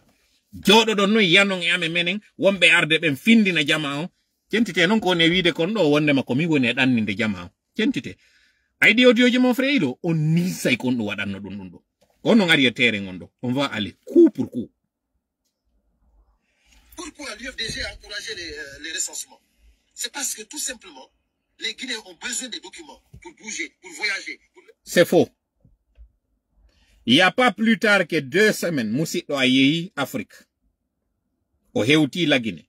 jooɗo ɗon noon yanon e ame menen wonɓe arde ɓen findina jama o centite noon ko ne wiide kon ɗo wondema komi woni e ɗanninde jama o centite ayɗi audioji mon frère ɗo on nisay kon ɗum waɗanno ɗum ɗum ɗo on non ari e terrain on ɗo on va aller coup pour coup. Pourquoi l'UFDG a encouragé les recensements? C'est parce que tout simplement les Guinéens ont besoin des documents pour bouger, pour voyager. C'est faux. Il n'y a pas plus tard que 2 semaines, musidɗo a yehi Afrique. O hewti la Guinée.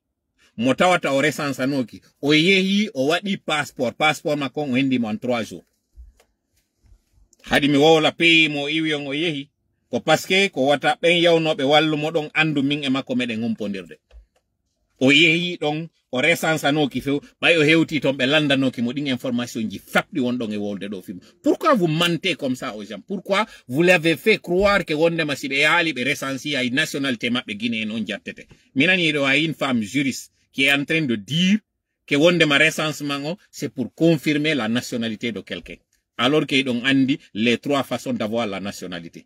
Mo tawata o resansanoki. O yehi o waɗi passeport. Passeport makko o hendimo en 3 jours. Hadi mi wowla pays mo iwi on o yehi. Ko paske ko wata ɓen yawnoɓe wallumo ɗon andu min e makko meɗen humpondirde. O yehi ɗon o resansanoki few ɓay o hewti ton ɓe landanoki mo ɗin information ji faɓɗi wonɗon e wolde ɗo film. Pourquoi vous mentez comme ça aux gens? Pourquoi vous l'avez fait croire que wondema si ɓe yaali ɓe recensi ay nationalité maɓɓe guinéen on jattete? Minani ɗo ay une femme juriste qui est en train de dire que wondema recensement o c'est pour confirmer la nationalité de quelqu'un. Alors que ɗon andi les 3 façons d'avoir la nationalité.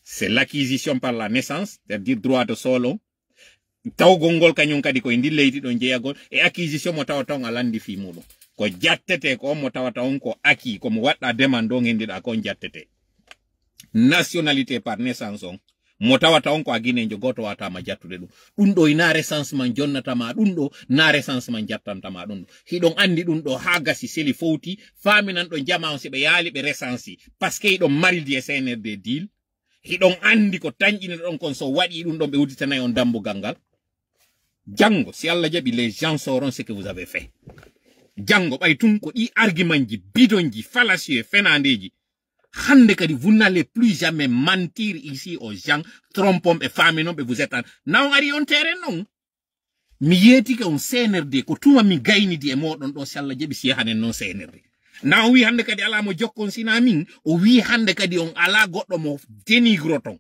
C'est l'acquisition par la naissance, c'est-à-dire droit de sol, tawgol ngol kañum kadi ko ndi leydi ɗon jeyagol e acquisition mo tawata on alandi fi muɗum ko jattete ko mo tawata on ko acquis ko mo waɗɗa demande on hendiɗa ko on jattete nationalité par naissance on mo tawata on ko a guinéjo goto watama jattude ɗum ɗo ina recensement jonnatama ɗum ɗo na recensement jattantama ɗum ɗo hiɗon andi ɗum ɗo ha gasi seli fowti faminan ɗo jama on si ɓe yaali ɓe recensi par ce que hiɗon marildi e CNRD deal hiɗon andi ko tañƴini ɗon kon so waɗi ɗum ɗon ɓe uditanayi on dambugal ngal Django, si Allah jabi, les gens sauront ce que vous avez fait. Django, baytun ko i argument ji, bidon ji, fallacieux, fenande ji. Hande kadi, vous n'allez plus jamais mentir ici aux gens, trompons et faminon, et vous êtes en... Naon ari on terrain non. Mi yeti ke on CNRD, ko tuma mi gayni di e modon do si Allah jabi si hanen non CNRD. Naon wi hande kadi ala mo jokkon sina min, o wi hande kadi on ala goddo mo dénigroton.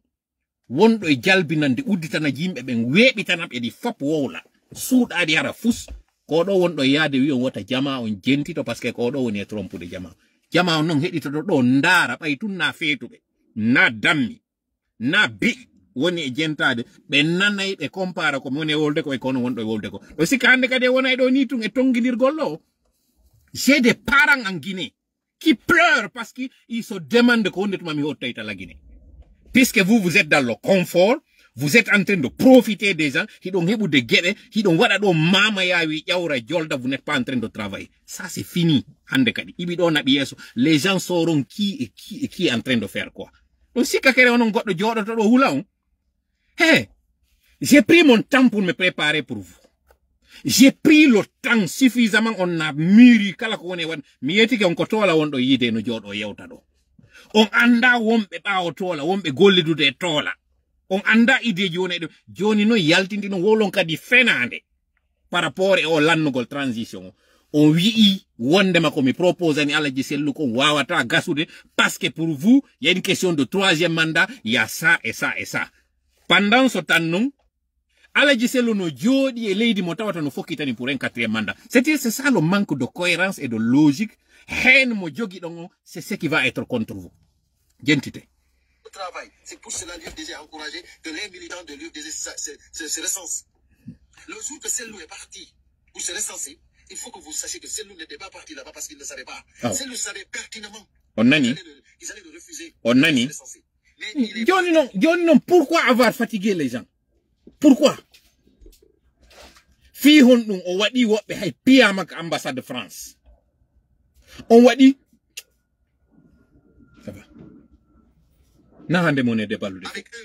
Wonɗo e jalbinande udditana yimɓe ɓen weeɓitana ɓe ɗi fop wowla suuɗaɗi hara fus ko ɗo wonɗo yaade wi on wota jama on jentito par ce que ko ɗo woni e trompude jama on noon heɗitoto ɗo ndaara ɓay tun na feetuɓe na dammi na bi woni e jentade ɓe nanayi ɓe compara ko woni e wolde ko e kono wonɗo e wolde ko ɗo sikka hande kadi e wona e ɗo ni tun e tonguidirgol ɗo j'ai des parents en Guinée qui pleurent parce qu'ils se demandent ko wonde tuma mi hottayta la Guinée. Puisque vous êtes dans le confort, vous êtes en train de profiter des gens, qui ont hebu de guerre, qui ont wada do mama yawi yaura jolda, vous n'êtes pas en train de travailler. Ça c'est fini. Les gens sauront qui est en train de faire quoi. Donc si quelqu'un on got de jorda to hula, hey, j'ai pris mon temps pour me préparer pour vous. J'ai pris le temps suffisamment, on a mûri kala ko woni wan, mi yeti ke on ko tola wondo yide no jordo yewta do. On anda wombe bawo tola, wombe gollidude tola. On anda ide joni no yaltindi no wolon kadi fenande par rapport au lannugol transition. On wi wonde ma komi propose ni Alaji Sellu ko wawata gasude parce que pour vous il y a une question de troisième mandat, il y a ça et ça et ça. Pendant ce temps non Alaji Sellu no jodi e leydi mo tawata no fokitani pour un quatrième mandat. C'est ça le manque de cohérence et de logique. Hen mo jogi dongo, c'est ce qui va être contre vous. Gentité. Travail. C'est pour cela l'UFDG a encouragé que les militants de l'UFDG se recensent. Le jour que Sellu est parti pour se recenser, il faut que vous sachiez que Sellu n'était pas parti là-bas parce qu'il ne savait pas. Oh. Sellu savait pertinemment qu'ils allaient le refuser. On a ni. John non, pourquoi avoir fatigué les gens? Pourquoi? Fi hon on wadi wobbe hay piyamak ambassade de France. On wadi ça va. Avec un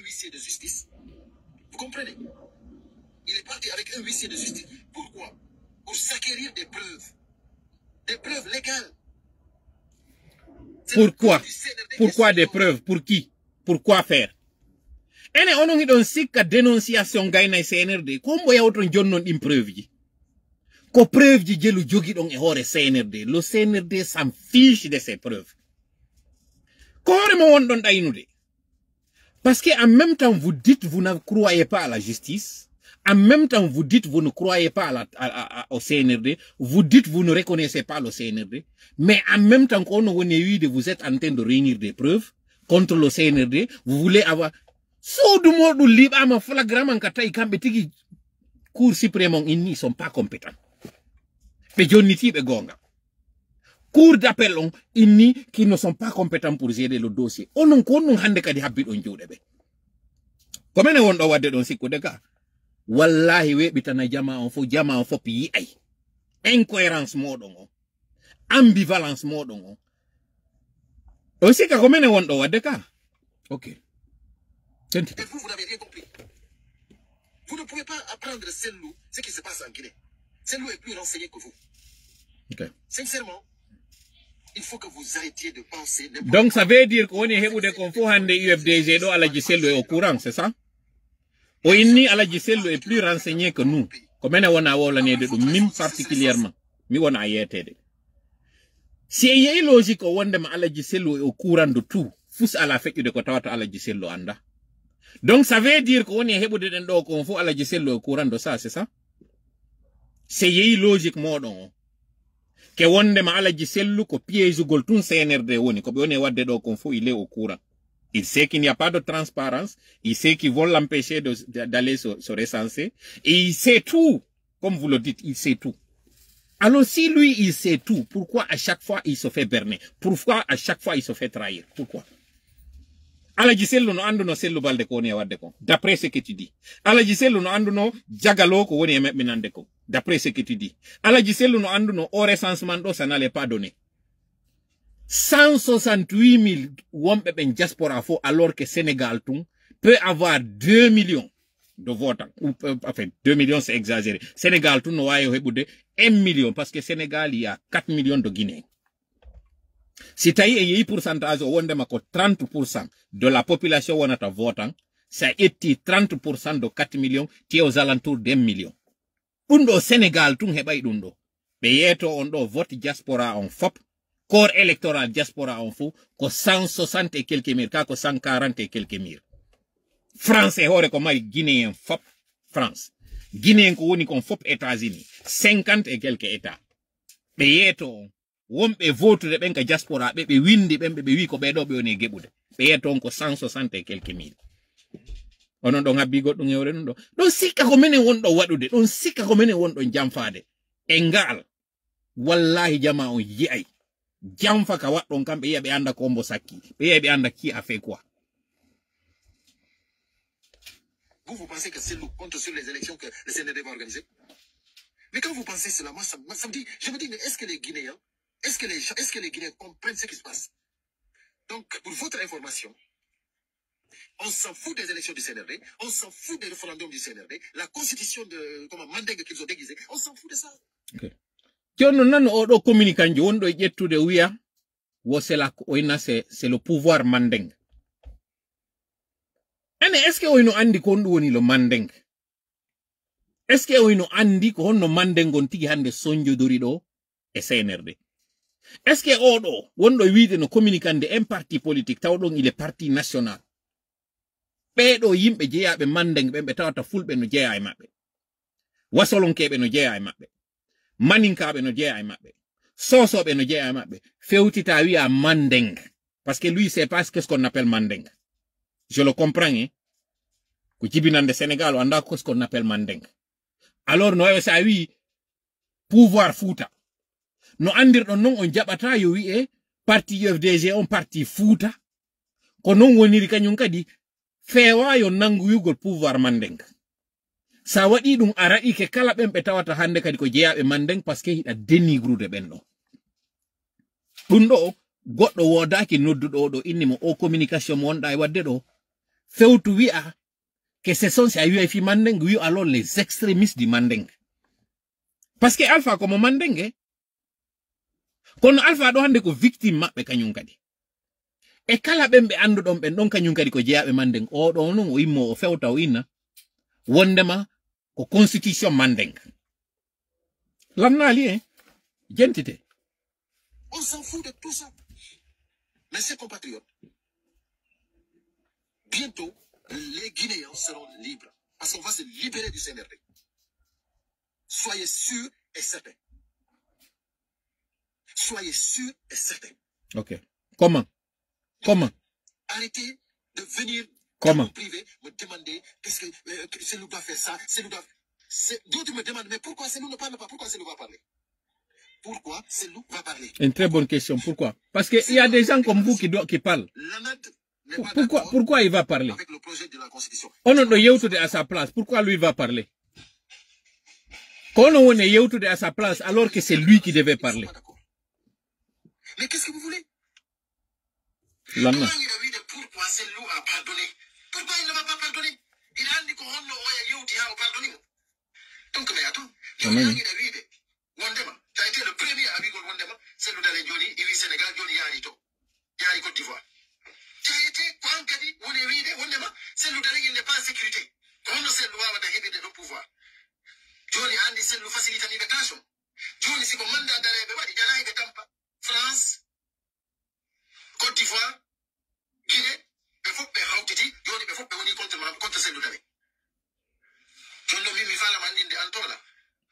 huissier de justice. Vous comprenez? Il est parti avec un huissier de justice. Pourquoi? Pour s'acquérir des preuves. Des preuves légales. Pourquoi? Pourquoi des preuves? Pour qui? Pourquoi faire? Ene onongi don sikka dénonciation gayna CNRD. Kombo ya otron jonnon im preuve ji. Ko preuve ji jelu jogi don e hore CNRD. Le CNRD s'en fiche de ces preuves. Ko hore mo won don daynude. Parce qu'en même temps, vous dites vous ne croyez pas à la justice. En même temps, vous dites vous ne croyez pas au CNRD. Vous dites vous ne reconnaissez pas le CNRD. Mais en même temps qu'on vous êtes en train de réunir des preuves contre le CNRD. Vous voulez avoir... Cour suprême, ils ne sont pas compétents. Cour d'appel qui ne sont pas compétents pour gérer le dossier. On hande kadi habit on jodebe. Comment on doit wade don sikko deka? Wallahi we bitana jama on fo pi ay. Incohérence modon. Ambivalence modon. On sait comment on doit wade ka? OK. Et vous n'avez rien compris. Vous ne pouvez pas apprendre Sellu ce qui se passe en Guinée. Sellu est plus renseigné que vous. OK. Sincèrement, il faut que vous arrêtiez de penser... Donc ça veut dire qu'on est de confort hande UFDG do Alaji Sellu est au courant, c'est ça? O inni Alaji Sellu est plus renseigné que nous. Comme on a wala ne de mim particulièrement. Mi wona yetede. Si il y a logique au wonde ma Alaji Sellu est au courant de tout. Fus ala fekki de ko tawata Alaji Sellu anda. Donc ça veut dire qu'on est hebude den do confort Alaji Sellu est au courant de ça, c'est ça? C'est y logique modon. Que wonde ma Alaji Sellu ko piège gol tun CNRD woni ko be woni wadde do kon fu il est au courant. Il sait qu'il n'y a pas de transparence, il sait qu'ils vont l'empêcher d'aller se recenser et il sait tout, comme vous le dites, il sait tout. Alors si lui il sait tout, pourquoi à chaque fois il se fait berner? Pourquoi à chaque fois il se fait trahir? Pourquoi? Alaji Sellu no anduno Sellu balde ko woni wadde ko d'après ce que tu dis. Alaji Sellu no anduno jagalo ko woni mebbinande ko d'après ce que tu dis. Alaji Sellu no anduno au recensement do ça n'allait pas donner 168 000 wombe ben diaspora fo alors que Sénégal tout peut avoir 2 millions de votants ou enfin 2 millions c'est exagéré. Sénégal tout no wayo hebude 1 million parce que Sénégal il y a 4 millions de Guinéens. Si taille et pourcentage au wonde mako 30% de la population wonata votant, ça été 30% de 4 millions qui est aux alentours d'1 million. Undo Sénégal tout hebay dundo. Beyeto ondo vote diaspora en FOP, corps électoral diaspora en fou, ko 160 et quelques mille, ko 140 et quelques mille. France et hore ko mari Guinéen FOP, France. Guinéen ko woni kon FOP États-Unis, 50 et quelques États. Beyeto wombe vote de benka diaspora be windi bembe be wi ko be do be woni gebude be yeton ko 160 et quelques mille onon do ngabbi goddo ngewre non do don sikka ko menen wondo wadude don sikka ko menen wondo jamfaade e ngal wallahi jama on yi'ay jamfa ka waddon kambe yi'a be anda ko mbo sakki be yi'a be anda ki a fait quoi. Vous pensez que c'est le compte sur les élections que le CNRD va organiser? Mais quand vous pensez cela, moi ça me dit, je me dis, mais est-ce que les Guinéens est-ce que les Guinéens comprennent ce qui se passe? Donc, pour votre information, on s'en fout des élections du CNRD, on s'en fout des référendums du CNRD, la constitution de Mandingue qu'ils ont déguisé, on s'en fout de ça. Okay. Tionno nan o do communicant won do jettude wiya c'est le pouvoir mandeng. Ene, est-ce que oino andi kondu woni lo mandeng? Est-ce que oino andi ko honno mandengon tigi hande sonjo dorido e CNRD? Est-ce que odo wondo wiide no communicande un parti politique tawdon il est parti national? Bedo yimbe jeyabe mandeng be tawata fulbe no jeya e mabbe. Wasolonkeɓe no jeya e mabbe. Maninkaɓe no jeya e mabbe. Sosoɓe no jeya e mabbe. Fewtita wi a mandeng. Parce que lui sait pas qu'est-ce qu'on appelle mandeng. Je le comprends, hein. Ko jibinande Sénégal anda qu'est-ce qu'on appelle mandeng. Alors no sa wi pouvoir Fouta. No andir don non on jabata yo wi e parti UFDG on parti Fouta. Ko non woniri kanyum kadi fewa yo nangu yugol pouvoir mandeng. Sa wadi dum ara'i ke kala bembe tawata hande kadi ko jeyabe mandeng parce que hida denigrude benno. Dum do goddo wodaki noddudo do inni mo o communication mo wonda e wadde do fewtu wi'a que ce sont ces UFI mandeng wi alors les extrémistes du mandeng. Parce que Alpha comme mandeng kono Alpha do hande ko victime mabbe kanyum kadi. E kala bembe andudon ben don kanyum kadi ko jeyabe mandeng o do non o immo o fewta o inna wondema ko constitution mandeng. Lamnali identité. On s'en fout de tout ça. Mais ces compatriotes, bientôt, les Guinéens seront libres. Parce qu'on va se libérer du CNRD. Soyez sûrs et certains. Soyez sûrs et certains. Ok. Comment? Arrêtez de venir dans mon privé me demander qu'est-ce que c'est nous doit faire ça, c'est nous doit... D'autres me demandent, mais pourquoi c'est nous ne parle pas? Pourquoi c'est nous va parler? Pourquoi c'est nous va parler? Une très bonne question. Pourquoi? Parce qu'il y a des gens comme vous qui parlent. Pourquoi il va parler? Avec le projet de la Constitution. On a Yewtude à sa place. Pourquoi lui va parler? Quand on est Yewtude à sa place, alors que c'est lui qui devait parler. Mais qu'est-ce que vous voulez? Lana. Pourquoi c'est lui a pardonné? Pourquoi il ne va pas pardonner? Il a dit qu'on a Yewti a pardonné. Donc, mais attends. Wondema, tu as été le premier à vivre Wondema, c'est le Dalé Johnny, et Sénégal, Johnny Yarito. Yari Côte d'Ivoire. Tu as été, quand on dit, on est vide, Wondema, c'est le Dalé, il n'est pas en sécurité. Comment c'est le loi de pouvoir? Johnny Andy, c'est le facilité l'immigration. Johnny, c'est comme mandat d'arrêt, il y en a qui Tampa, France, Côte d'Ivoire, Guinée, il faut que Johnny, il faut que on contre celle de Dalé. Johnny, il faut la mandine de Antola.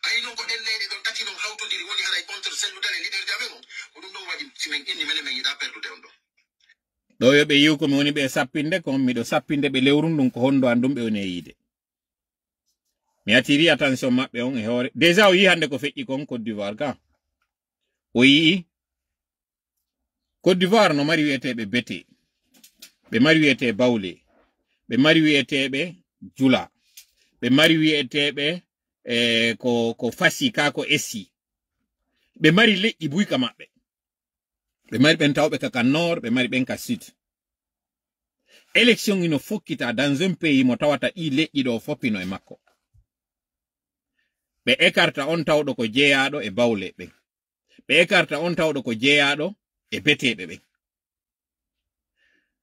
Ay non ko delle don tati non hawto diri woni haray contre celle dale leader jabe mon ko dum don wadi simen inni mele men yida perdu de on do yobe yiw ko mi woni be sappinde ko mi do sappinde be lewrun dum ko hondo andum be woni yide mi atiri attention mabbe on e hore déjà o yi hande ko feƴƴi kon Côte d'Ivoire ka o yi Côte d'Ivoire no mari wietebe bete be mari wiete bawle be mari wietebe jula be mari wietebe ko fasi ka ko esi be mari leƴƴi buyka mabbe be mari ben tawbe ka nord be mari ben ka sud élection ino fokkita dans un pays mo tawata i leƴƴi do foppino e makko be écarta on tawdo ko jeyaado e bawle be écarta on tawdo ko jeyaado e betebe be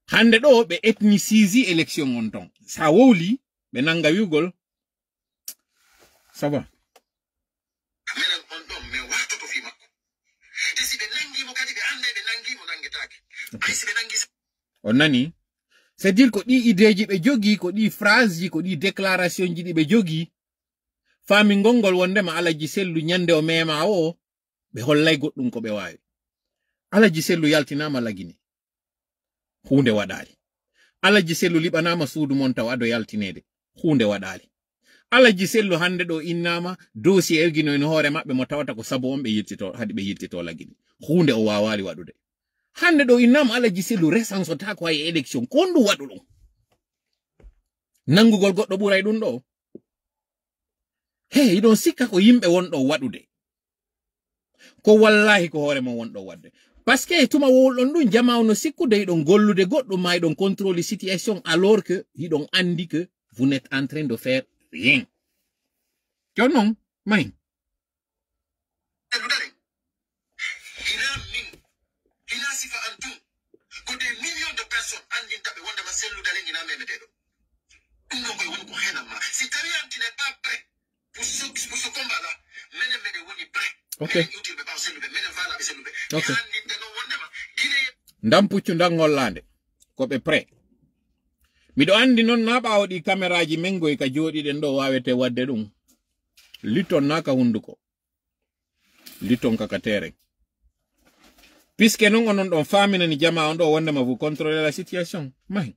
hande do be ethnicisi élection on ton sa wowli be nanga yugol. Ça va. On nani? C'est-à-dire que di ideji be jogi ko di phrase ko di déclaration ji di be jogi fami ngongol wondema alaji sellu nyande o mema o be hollay goddum ko be wawi. Alaji sellu yaltinama lagini. Hunde wadali. Alaji sellu libanama suudu mon taw ado yaltinede. Hunde wadali. Alaji sellu hande do innama dossier ergino en hoore mabbe mo tawata ko sabo on be yittito hadi be yittito lagini hunde o wawali wadude hande do innama alaji sellu resanso ta ko ay election kondu wadu dum nangugol goddo buray dum do hey don sikka ko yimbe wondo wadude ko wallahi ko hoore mo wondo wadde parce que tuma wolon dum jamaaw no sikkude don gollude goddo may don contrôler situation alors que hidon andi que vous n'êtes en train de faire rien. Yo non, main. Hina sifa Okay. Okay. Ndam puccu ndang ngollande ko be pre mido andi non na baawo di cameraji mengo ka jodi den do wawete wadde dum liton naka hunduko liton kaka tere puisque non onon don famina ni jama on do wonde ma vous contrôler la situation mai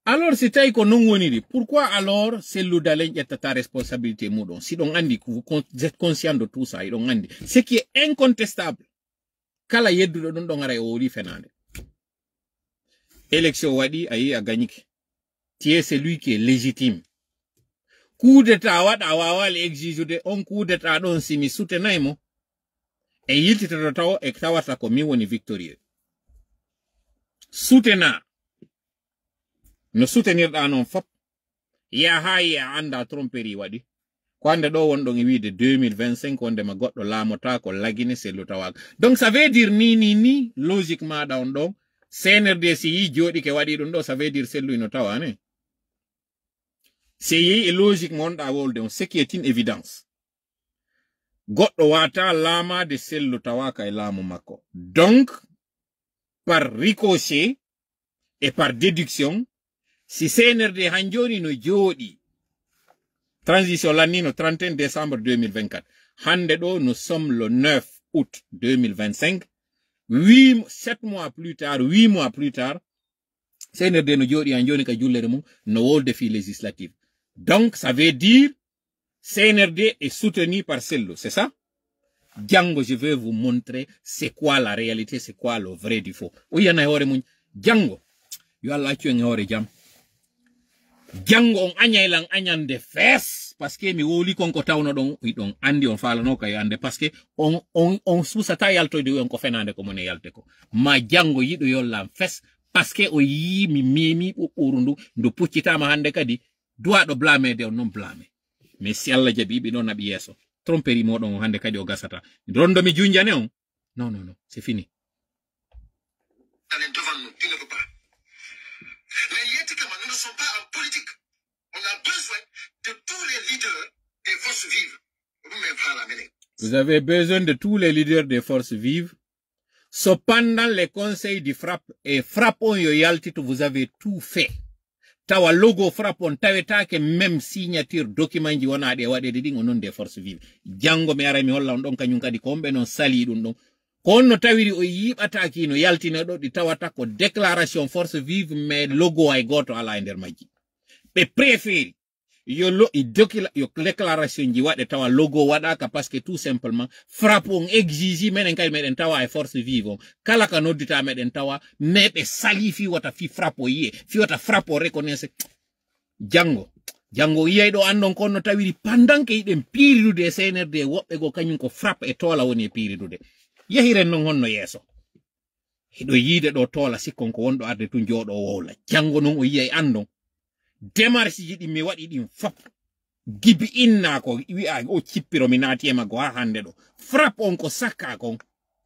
Alors c'est taille qu'on non woni. Pourquoi alors c'est l'oudalen est ta responsabilité moudon? Si donc andi vous êtes conscient de tout ça, il donc andi. Ce qui est incontestable. Kala yeddu do don ngara o ri fenande. Élection wadi ayi a gagné. Tié c'est lui qui est légitime. Coup d'état wada wawal exige de on coup d'état don simi soutenaimo. E yilti to taw e tawata ko mi woni victorieux. Soutena no soutenir da non fop ya hayi anda tromperie wadi kwande do won don wiide 2025 wonde ma goddo lamota ko lagine c'est le tawag. Donc ça veut dire ni logiquement da on do CNRD si yi jodi ke wadi dum do ça veut dire c'est lui no tawane c'est yi logique mon da wolde on ce qui est une évidence goddo wata lama de sellu tawaka e lamu makko. Donc par ricochet et par déduction si CNRD hanjoni no jodi transition l'année 31 décembre 2024 hande do nous sommes le 9 août 2025 7 mois plus tard 8 mois plus tard CNRD no jodi hanjoni ka jullere mum no wolde fi législative. Donc ça veut dire CNRD est soutenu par Sello, c'est ça? Django, je vais vous montrer c'est quoi la réalité, c'est quoi le vrai du faux. Oui, yana hore mun. Django, you are like you hore jam. Django on anya ilang anyan de fes parce que mi woli kon ko tawno don andi on fala no kay ande parce que on susata yalto de on ko fenande ko mone yalte ko. Ma Django yido yollam fes parce que o yi mi memi o urundu ndo puccita ma hande kadi doit do blâmer de non blâmer. Mais si Allah jabi bi non nabi yeso tromperie modon hande kadi o gasata rondo mi junjane on non c'est fini. Devant nous, tu ne peux pas. Mais nous ne sommes pas en politique. On a besoin de tous les leaders des forces vives. Vous avez besoin de tous les leaders des forces vives. Cependant, les conseils du frappe et frappons yo yaltito, vous avez tout fait. Tawa logo frappon taweta ke même signature document ji wona de wade ding onon des forces vives. Django mi ara mi holla on don kanyum kadi kombe non sali dum don. Kono tawiri o yibata ki no yaltina do di tawata ko déclaration force vive mais logo ay goto ala nder maji. Be préféri yo déclaration ji wade tawa logo wadaka parce que tout simplement frappon exige menen kay meden tawa ay force vive kala ka noddita meden tawa mebe sali fi wata fi frappo yi fi wata frappo reconnaisse Django yey do andon kono tawiri pendant que yiden piridude CNRD wobbe go kanyum ko frappe e tola woni piridude yahiren non honno yeso hido yide do tola sikkon ko wondo arde tun jodo wowla Django non o yey andon démarche ji di mi wadi din fop gibi inna ko wi a o cippiro mi nati e mago ha hande do frappe on ko sakka kon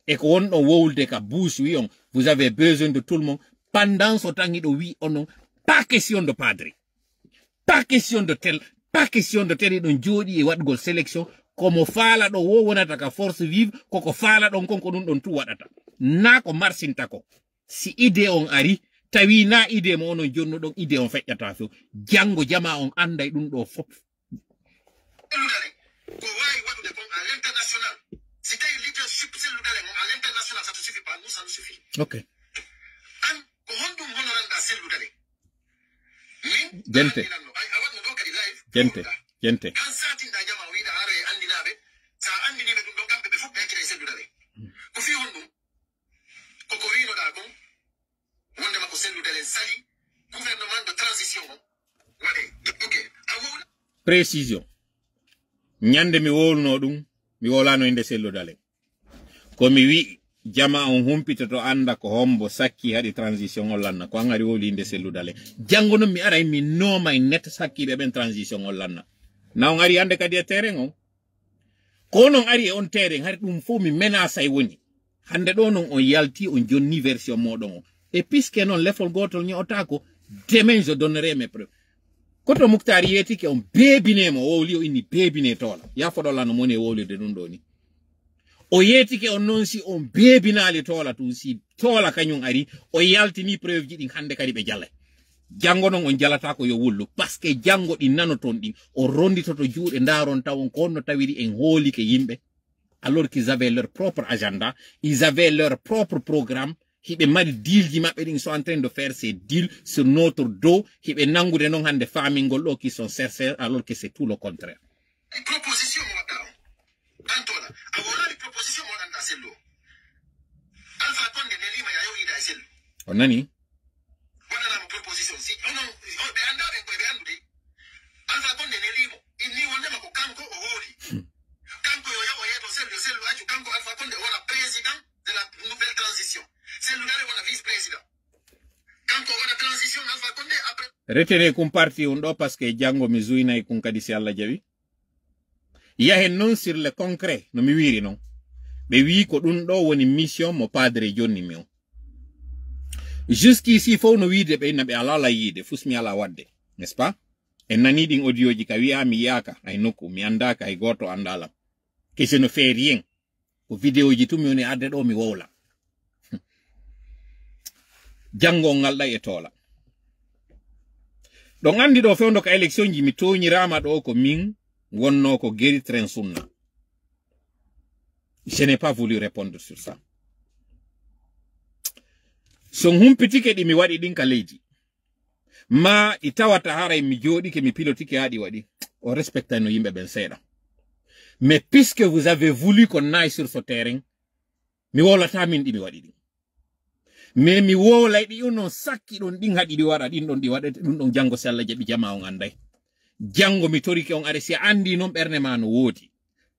e ko won do wowulde ka bouche wi on vous avez besoin de tout le monde pendant ce temps do wi on pas question de padre pas question de tel don jodi e wadgol sélection comme faala do wo wonata ka force vive koko faala don konko dun don tu wadata na ko marsinta ko si idée on ari tawi na idée mo non jonno don idée on feƴƴata fo Django jama on anday dum do fop ko wawi wadude kon à l'international si tawi leadership selludale mon à l'international ça te suffit pas nous ça nous suffit. Ok an ko hondum honoranda selludale min gente awadno do kadi live gente kan satinda jama wiida are andinabe sa andinibe dum do kambe be fop be kire selludale ko fi hondum koko wino da kon wonde mako selludale sali gouvernement de transition wade ok awol précision nyande mi wolno dum mi wolano inde selludale ko mi wi jama on humpita to anda ko hombo sakki hadi transition hollanna ko ngari wolinde selludale jangono mi ara mi noma net sakki be ben transition hollanna na ngari ande kadi e terrain on ko non ari on terrain har dum fu mi menace woni hande do non on yalti on jonni version modon e puisque non lefol gotol nyotako demain je donnerai mes preuves koto muktari yeti ke on bebinemo woli o inni bebine tola ya fodola no moni woli de dum do ni o yeti ke on non si on bebinali tola tun si tola kanyum ari o yalti ni preuve ji din hande kadi be jalle jango non on jalata ko yo wullu parce que jango di nanoton din o rondito to juude ndaron tawon ko no tawiri en holi ke yimbe alors qu'ils avaient leur propre agenda, ils avaient leur propre programme. Hibe mari deal ji mabbe din sont en train de faire ces deals sur notre dos. Hibe nangude non hande farming lo qui sont sincères alors que c'est tout le contraire. Proposition mo wadda Antola awona di proposition mo anda sello Alpha Condé ne lima ya yo ida sello onani wana na proposition si ono be anda be ko be andude Alpha Condé ne limo inni wonde mako kanko o holi kanko yo yawo yeto sello aju kanko Alpha Condé wona président de la nouvelle transition sello dare wona vice président kanko wona transition Alpha Condé après retenez qu'on parti on do parce que jango mi zuina e kun kadi si Allah jabi yahen non sur le concret no mi wiri non be wi ko dun do woni mission mo padre jonni mi on jusqu'ici fo no wide be nabe ala yide fusmi ala wadde n'est-ce pas en nani din audio ji ka wi ami yaka ay nokku mi andaka ay goto andala que je ne fais rien ko vidéo ji tumi woni adde do mi wowla jango ngalda e tola do ngandi do fewndo ka election ji mi toñirama do ko min wonno ko geri train sunna. Je n'ai pas voulu répondre sur ça. Son humpiti ke di mi wadi din kaleji. Ma itawata hara mi jodi ke mi piloti ke hadi wadi. On respecte no yimbe ben seda. Mais puisque vous avez voulu qu'on aille sur ce terrain, mi wola tamin di mi wadi din. Mais mi wola di uno sakki don din hadi di wara din don di wada dun don jango sella jabi jama on andai. Jango mi torike on are si andi non berne man wodi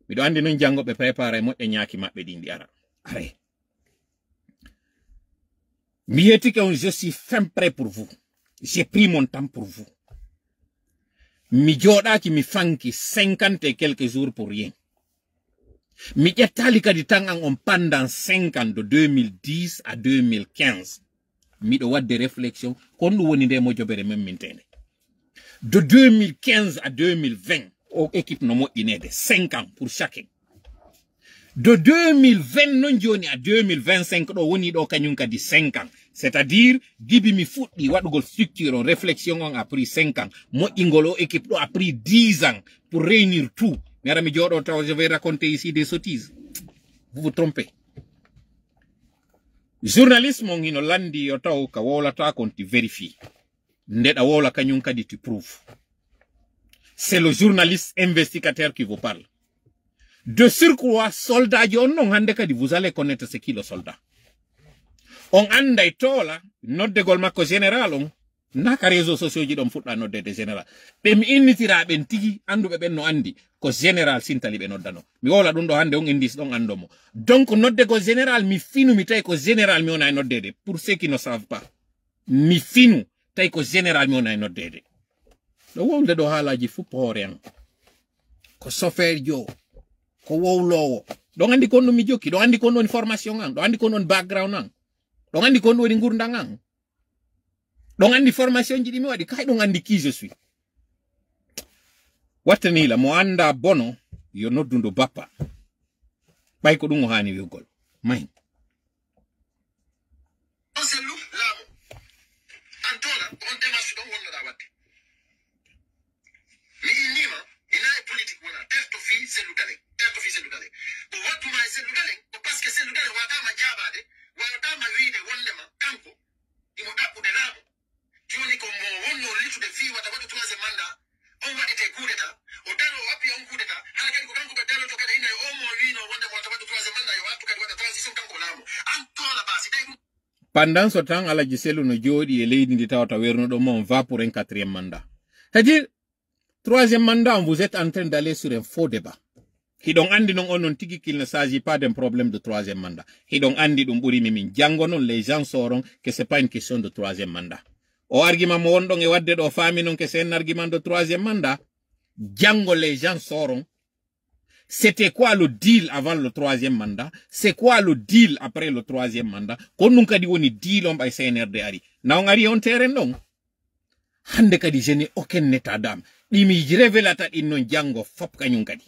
mi do andi non jango be prepare modde nyaaki mabbe dindi ara are mi yetike on je suis fin prêt pour vous, j'ai pris mon temps pour vous, mi jodaki mi fanki 50 et quelques jours pour rien, mi jettali kadi tangan on pendant 5 ans de 2010 à 2015 mi do wadde réflexion kon du woni nde mo jobere même mintene. De 2015 à 2020, au équipe no de 5 ans pour chacun. De 2020 non joni à 2025 do woni do kanyum kadi 5 ans. C'est-à-dire dibi mi fuddi wadugol structure on réflexion on a pris 5 ans. Mo ingolo équipe do a pris 10 ans pour réunir tout. Mais mi jodo taw je vais raconter ici des sottises. Vous vous trompez. Journalisme on hino landi yo taw ka wolata kon ti vérifie. Ndeda wola kanyum kadi tu prouve. C'est le journaliste investigateur qui vous parle. De surcroît, soldat non hande kadi vous allez connaître ce qui le soldat. On anda itola note de golma ko général on naka réseaux sociaux ji dom fudda note de général. Be mi innitira ben tigi andube ben no andi ko général sintali be noddano. Mi wola dum do hande on indis don andomo. Donc note ko général mi finu mi tay ko général mi on ay noddede pour ceux qui ne savent pas. Mi finu tay ko général mi on ay noddede. Do wonde do halaji fu poren. Ko sofer jo ko wowlowo. Do andi kon no mi jokki, do andi kon no formation an, do andi kon no background an. Do andi kon woni ngurdang an. Do andi formation ji di mi wadi kay do andi qui je suis. Watani la mo anda bono yo noddundo bappa. Bay ko dum hani wigol. May. Pendant ce temps, à la Giselu no jodi et Lady di tawta werno do mon va pour un 4e mandat. C'est-à-dire, 3e mandat, vous êtes en train d'aller sur un faux débat. Hidon andi non onon tigi qu'il ne s'agit pas d'un problème de troisième mandat. Hidon andi dum buri mimin jango non les gens sauront que c'est pas une question de troisième mandat. O argument mo wondon e wadde do fami non que c'est un argument de troisième mandat. Jango les gens sauront. C'était quoi le deal avant le troisième mandat? C'est quoi le deal après le troisième mandat? Kon nun kadi woni deal on bay CNRD ari. Na on ari on terrain non. Hande kadi je n'ai aucun état d'âme. Dimi révélata din non jango fop kanyun kadi.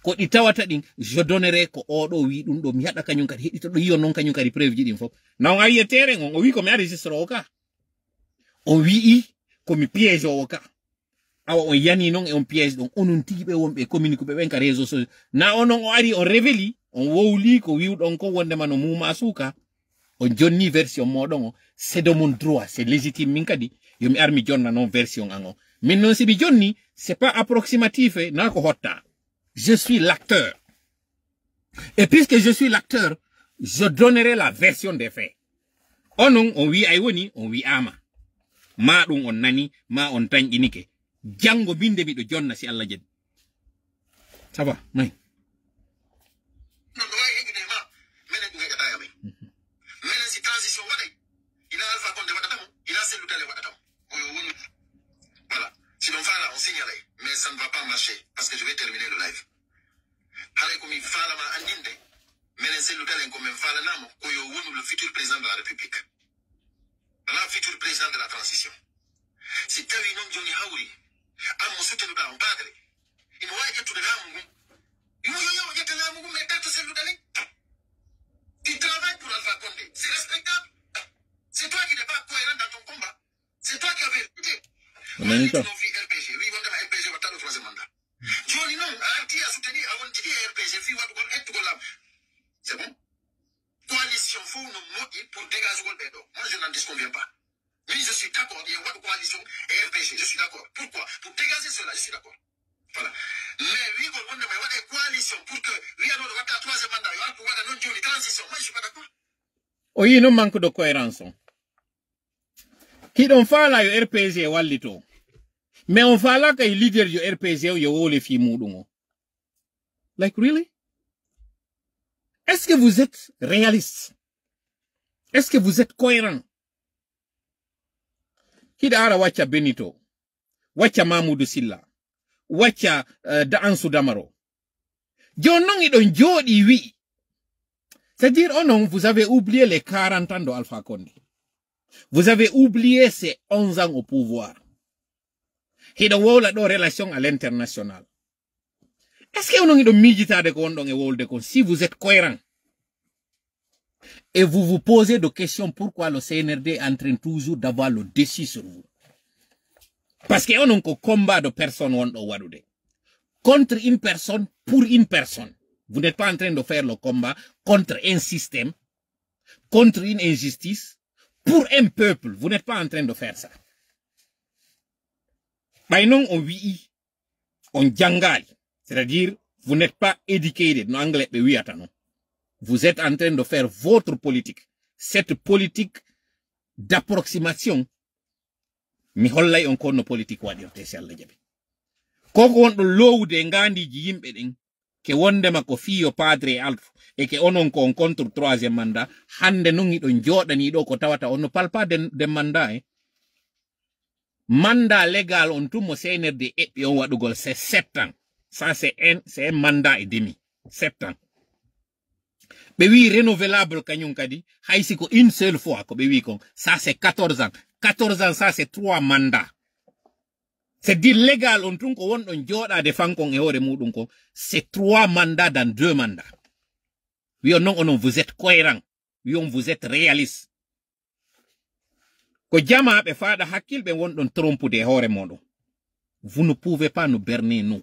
Ko di tawata din je donnerai ko odo wi dum do mi hada kanyun kadi hedito do yiyon non kanyun kadi preuve din fop. Na on ari terrain on wi ko mi enregistre oka. On wi ko mi piège oka. Awa on yani non et on piège donc on tigi be wonbe communique be ben ka réseaux sociaux na onon o ari on révéli on wowli ko wiw don ko wonde man muma suka on jonni version modon c'est de mon droit c'est légitime min kadi yo mi armi jonna non version ango min non si bi jonni c'est pas approximatif na ko hotta je suis l'acteur et puisque je suis l'acteur je donnerai la version des faits onon on wi ay woni on wi ama ma dum on nani ma on tanjinike Jango binde mi do jonna si Allah jedi. Ça va, may. Non, do ay egide ma menen ko ngata yami. Menen si transition waday. Ina Alpha Condé wadatam, ina Cellou Dalein wadatam. Voilà. Si l'on fait là, on signale, mais ça ne va pas marcher parce que je vais terminer le live. Hale ko mi fala ma andinde. Menen Cellou Dalein ko men fala namo ko yo wonu le futur président de la République. Le futur président de la transition. Si tawi non joni hawri am mo soutenu da on padre il mo waji tout de lamu yo yete lamu mais tête Cellou Dalein tu travailles pour Alpha Condé c'est respectable c'est toi qui n'es pas cohérent dans ton combat c'est toi qui avais été RPG oui on a RPG wata le troisième mandat joni non arti a soutenir avant de dire RPG fi watu gol et golam c'est bon coalition faut nous motiver pour dégager gol bedo moi je n'en disconviens pas. Oui, je suis d'accord, il y a une coalition et RPG, je suis d'accord. Pourquoi? Pour dégager cela, je suis d'accord. Voilà. Mais oui, on a une coalition pour que oui, on a un troisième mandat, il y a une transition. Moi, je suis pas d'accord. Oui, non manque de cohérence. Qui don't faire la RPG wallito. Mais on fait là que le leader du RPG yo les filles moudungo. Like really? Est-ce que vous êtes réaliste? Est-ce que vous êtes cohérent? Hida wacha Benito, wacha Mamoudou Silla, wacha Daansou Damaro. Jonon idon jodi oui. C'est-à-dire, oh non, vous avez oublié les 40 ans d'Alpha Condé. Vous avez oublié ses 11 ans au pouvoir. Hida wola do relation à l'international. Est-ce que on idon mijita de kondong e wolde kon si vous êtes cohérent? Et vous vous posez des questions pourquoi le CNRD est en train toujours d'avoir le dessus sur vous. Parce qu'on a un combat de personnes contre une personne, pour une personne. Vous n'êtes pas en train de faire le combat contre un système, contre une injustice, pour un peuple. Vous n'êtes pas en train de faire ça. Maintenant, on vit, on jangal. C'est-à-dire, vous n'êtes pas éduqué. En anglais, oui, attends. Vous êtes en train de faire votre politique. Cette politique d'approximation. Mi hollay on kono politique wadirte si Allah jabi. Koko won do lowde ngandi ji yimbe den ke wondema ko fiyo padre alto e ke onon ko on contre troisième mandat hande nongi do jodani do ko tawata on palpa de mandat mandat légal on tumo CNRD e on wadugol c'est 7 ans. Ça c'est un mandat et demi. 7 ans. Be oui renouvelable kanyun kadi haysi ko une seule fois ko be wi kon ça c'est 14 ans 14 ans ça c'est 3 mandats c'est dit légal on tun ko won don joda de fankon e hore mudun ko c'est 3 mandats dans 2 mandats oui non vous êtes cohérent oui vous êtes réaliste ko jama be faada hakkil be won don trompude hore modon vous ne pouvez pas nous berner nous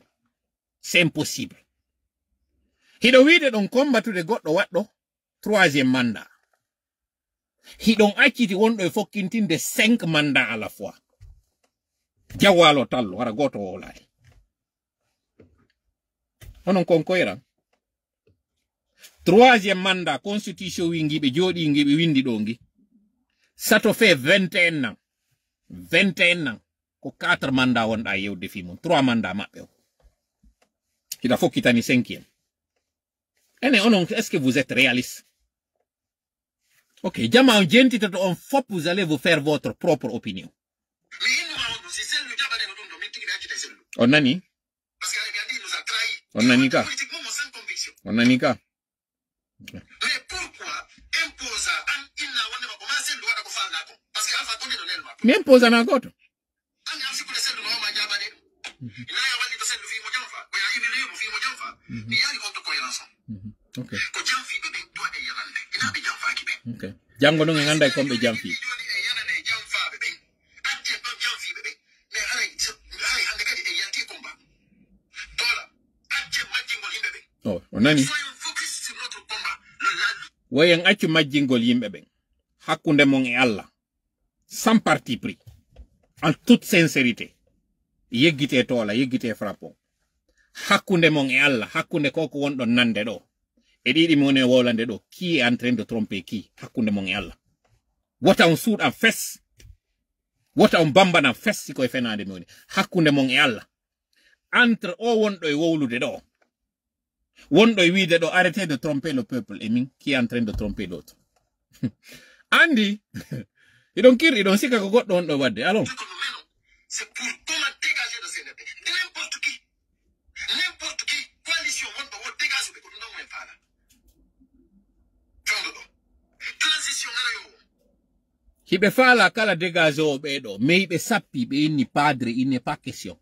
c'est impossible. Hido wide don kombatude goddo waddo troisième mandat. Hidon acciti wondo e fokkintinde 5 mandats à la fois. Jawalo tallo wara goto wolay. Onon kon koyran. Troisième mandat constitution wingi be jodi ngi be windi do ngi. Ça te fait 21 ans. 21 ans ko 4 mandats wonda yewde fi mon 3 mandats mabbe. Hida fokkitani 5e. Est-ce que vous êtes réaliste? Ok, jama on genti to on fop, vous allez vous faire votre propre opinion. On a ni? Parce qu'Algandi nous a trahis. On a ni ka? Politiquement, sans conviction. On a ni ka? Mais pourquoi imposer un inna wande ba commencer le droit de faire là? Parce que Alpha Condé donne le map. Mais impose na goto. An y a aussi pour le sel de Mahama Diabane. Il a wali to sel de fi mo jamfa. Ko ya ibi le mo fi mo jamfa. Ni yali ko to cohérence. Ok. Ko jamfi be do de yalande. Ina be jamfa ki be. Ok. Jango no nganda ko be jamfi. Oh, onani. Wayen accu majjingol yimbe ben. Hakkunde mon e Allah. Sans parti pris. En toute sincérité. Yeggite tola, yeggite frappon. Hakkunde mon e Allah, hakkunde koko wonɗo nande ɗo. E ɗiɗi mone wolande ɗo. Qui est en train de tromper qui? Hakkunde mon e Allah. Wota on suud en fes. Wota on bamban en fes siko e fenade moni. Hakkunde mon e Allah. Entre o wonɗo e wowlude ɗo. Wonɗo e wiide ɗo, arrêtez de tromper le peuple, et min, qui est en train de tromper l'autre. Andi, iɗon kirɗi, iɗon sika ko goɗɗo on ɗo wadde, alors. C'est pour comment dégager de CNP. De n'importe qui. N'importe qui. Coalition, on doit dégager de non même pas là. Transition, hiɓe faala kala dégage o ɓeɗo, mais hiɓe sappi ɓe inni padre, il n'est pas question.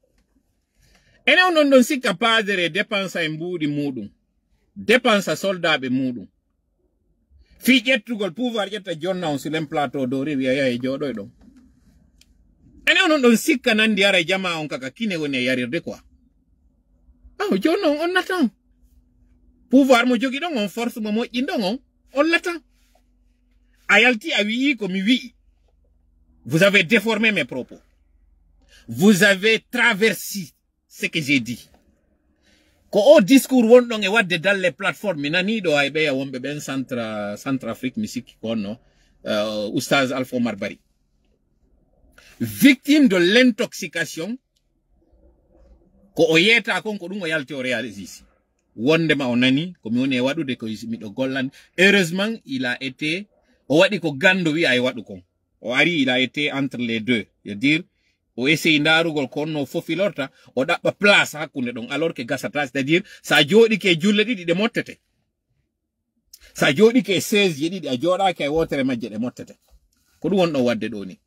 Ene on non sikka padre dépensa e mbuɗi muɗum. Dépensa soldaɓe muɗum. Fi ƴettugol pouvoir ƴetta jonna on sur un plateau dow rewi a yaha e jooɗo e ɗon. Ene on ɗon sikka nandi ara e jama on kaka kine woni e yarirde quoi. Ah, jonna on natan. Pouvoir mo jogi ɗon on force mo moƴƴin ɗon on latan. A yalti a wi'i ko mi wi'i. Vous avez déformé mes propos. Vous avez traversé ce que j'ai dit. Ko o discours wonɗon e wadde dans les plateformes mi naniɗo ay ɓeya wonɓe ɓen Centrafrique mi sikki konno oustaz Alpha Omar Bari. Victime de l'intoxication ko o yeta kon ko ɗum o yalti o réalise. Wondema o nani ko mi woni e waɗude ko miɗo gollan. Heureusement il a été o waɗi ko gando wi ay waɗu kon. O ari il a été entre les deux. C'est-à-dire o essayi ndarugol konno fofilorta o ɗaɓɓa place hakkunde ɗon alors que gasata, c'est-à-dire sa jooɗi ke julle ɗiɗi ɗe mottete. Sa jooɗi ke 16 ye ɗiɗi a jooɗaki e wotere majje ɗe mottete. Ko ɗum wonɗo wadde ɗo ni.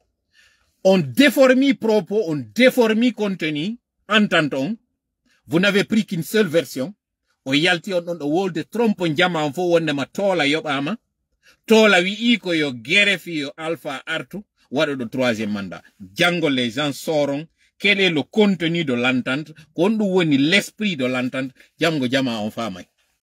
On déforme propos, on déforme contenu, entente on. Vous n'avez pris qu'une seule version. O yalti on ɗon ɗo wolde trompe jama on fo wondema toola yoɓama. Toola wi'i ko yo Guéréfi yo Alpha artu. Waɗo ɗo troisième mandat. Django les gens sauront quel est le contenu de l'entente, qu'on woni l'esprit de l'entente, jamgo jama on famay.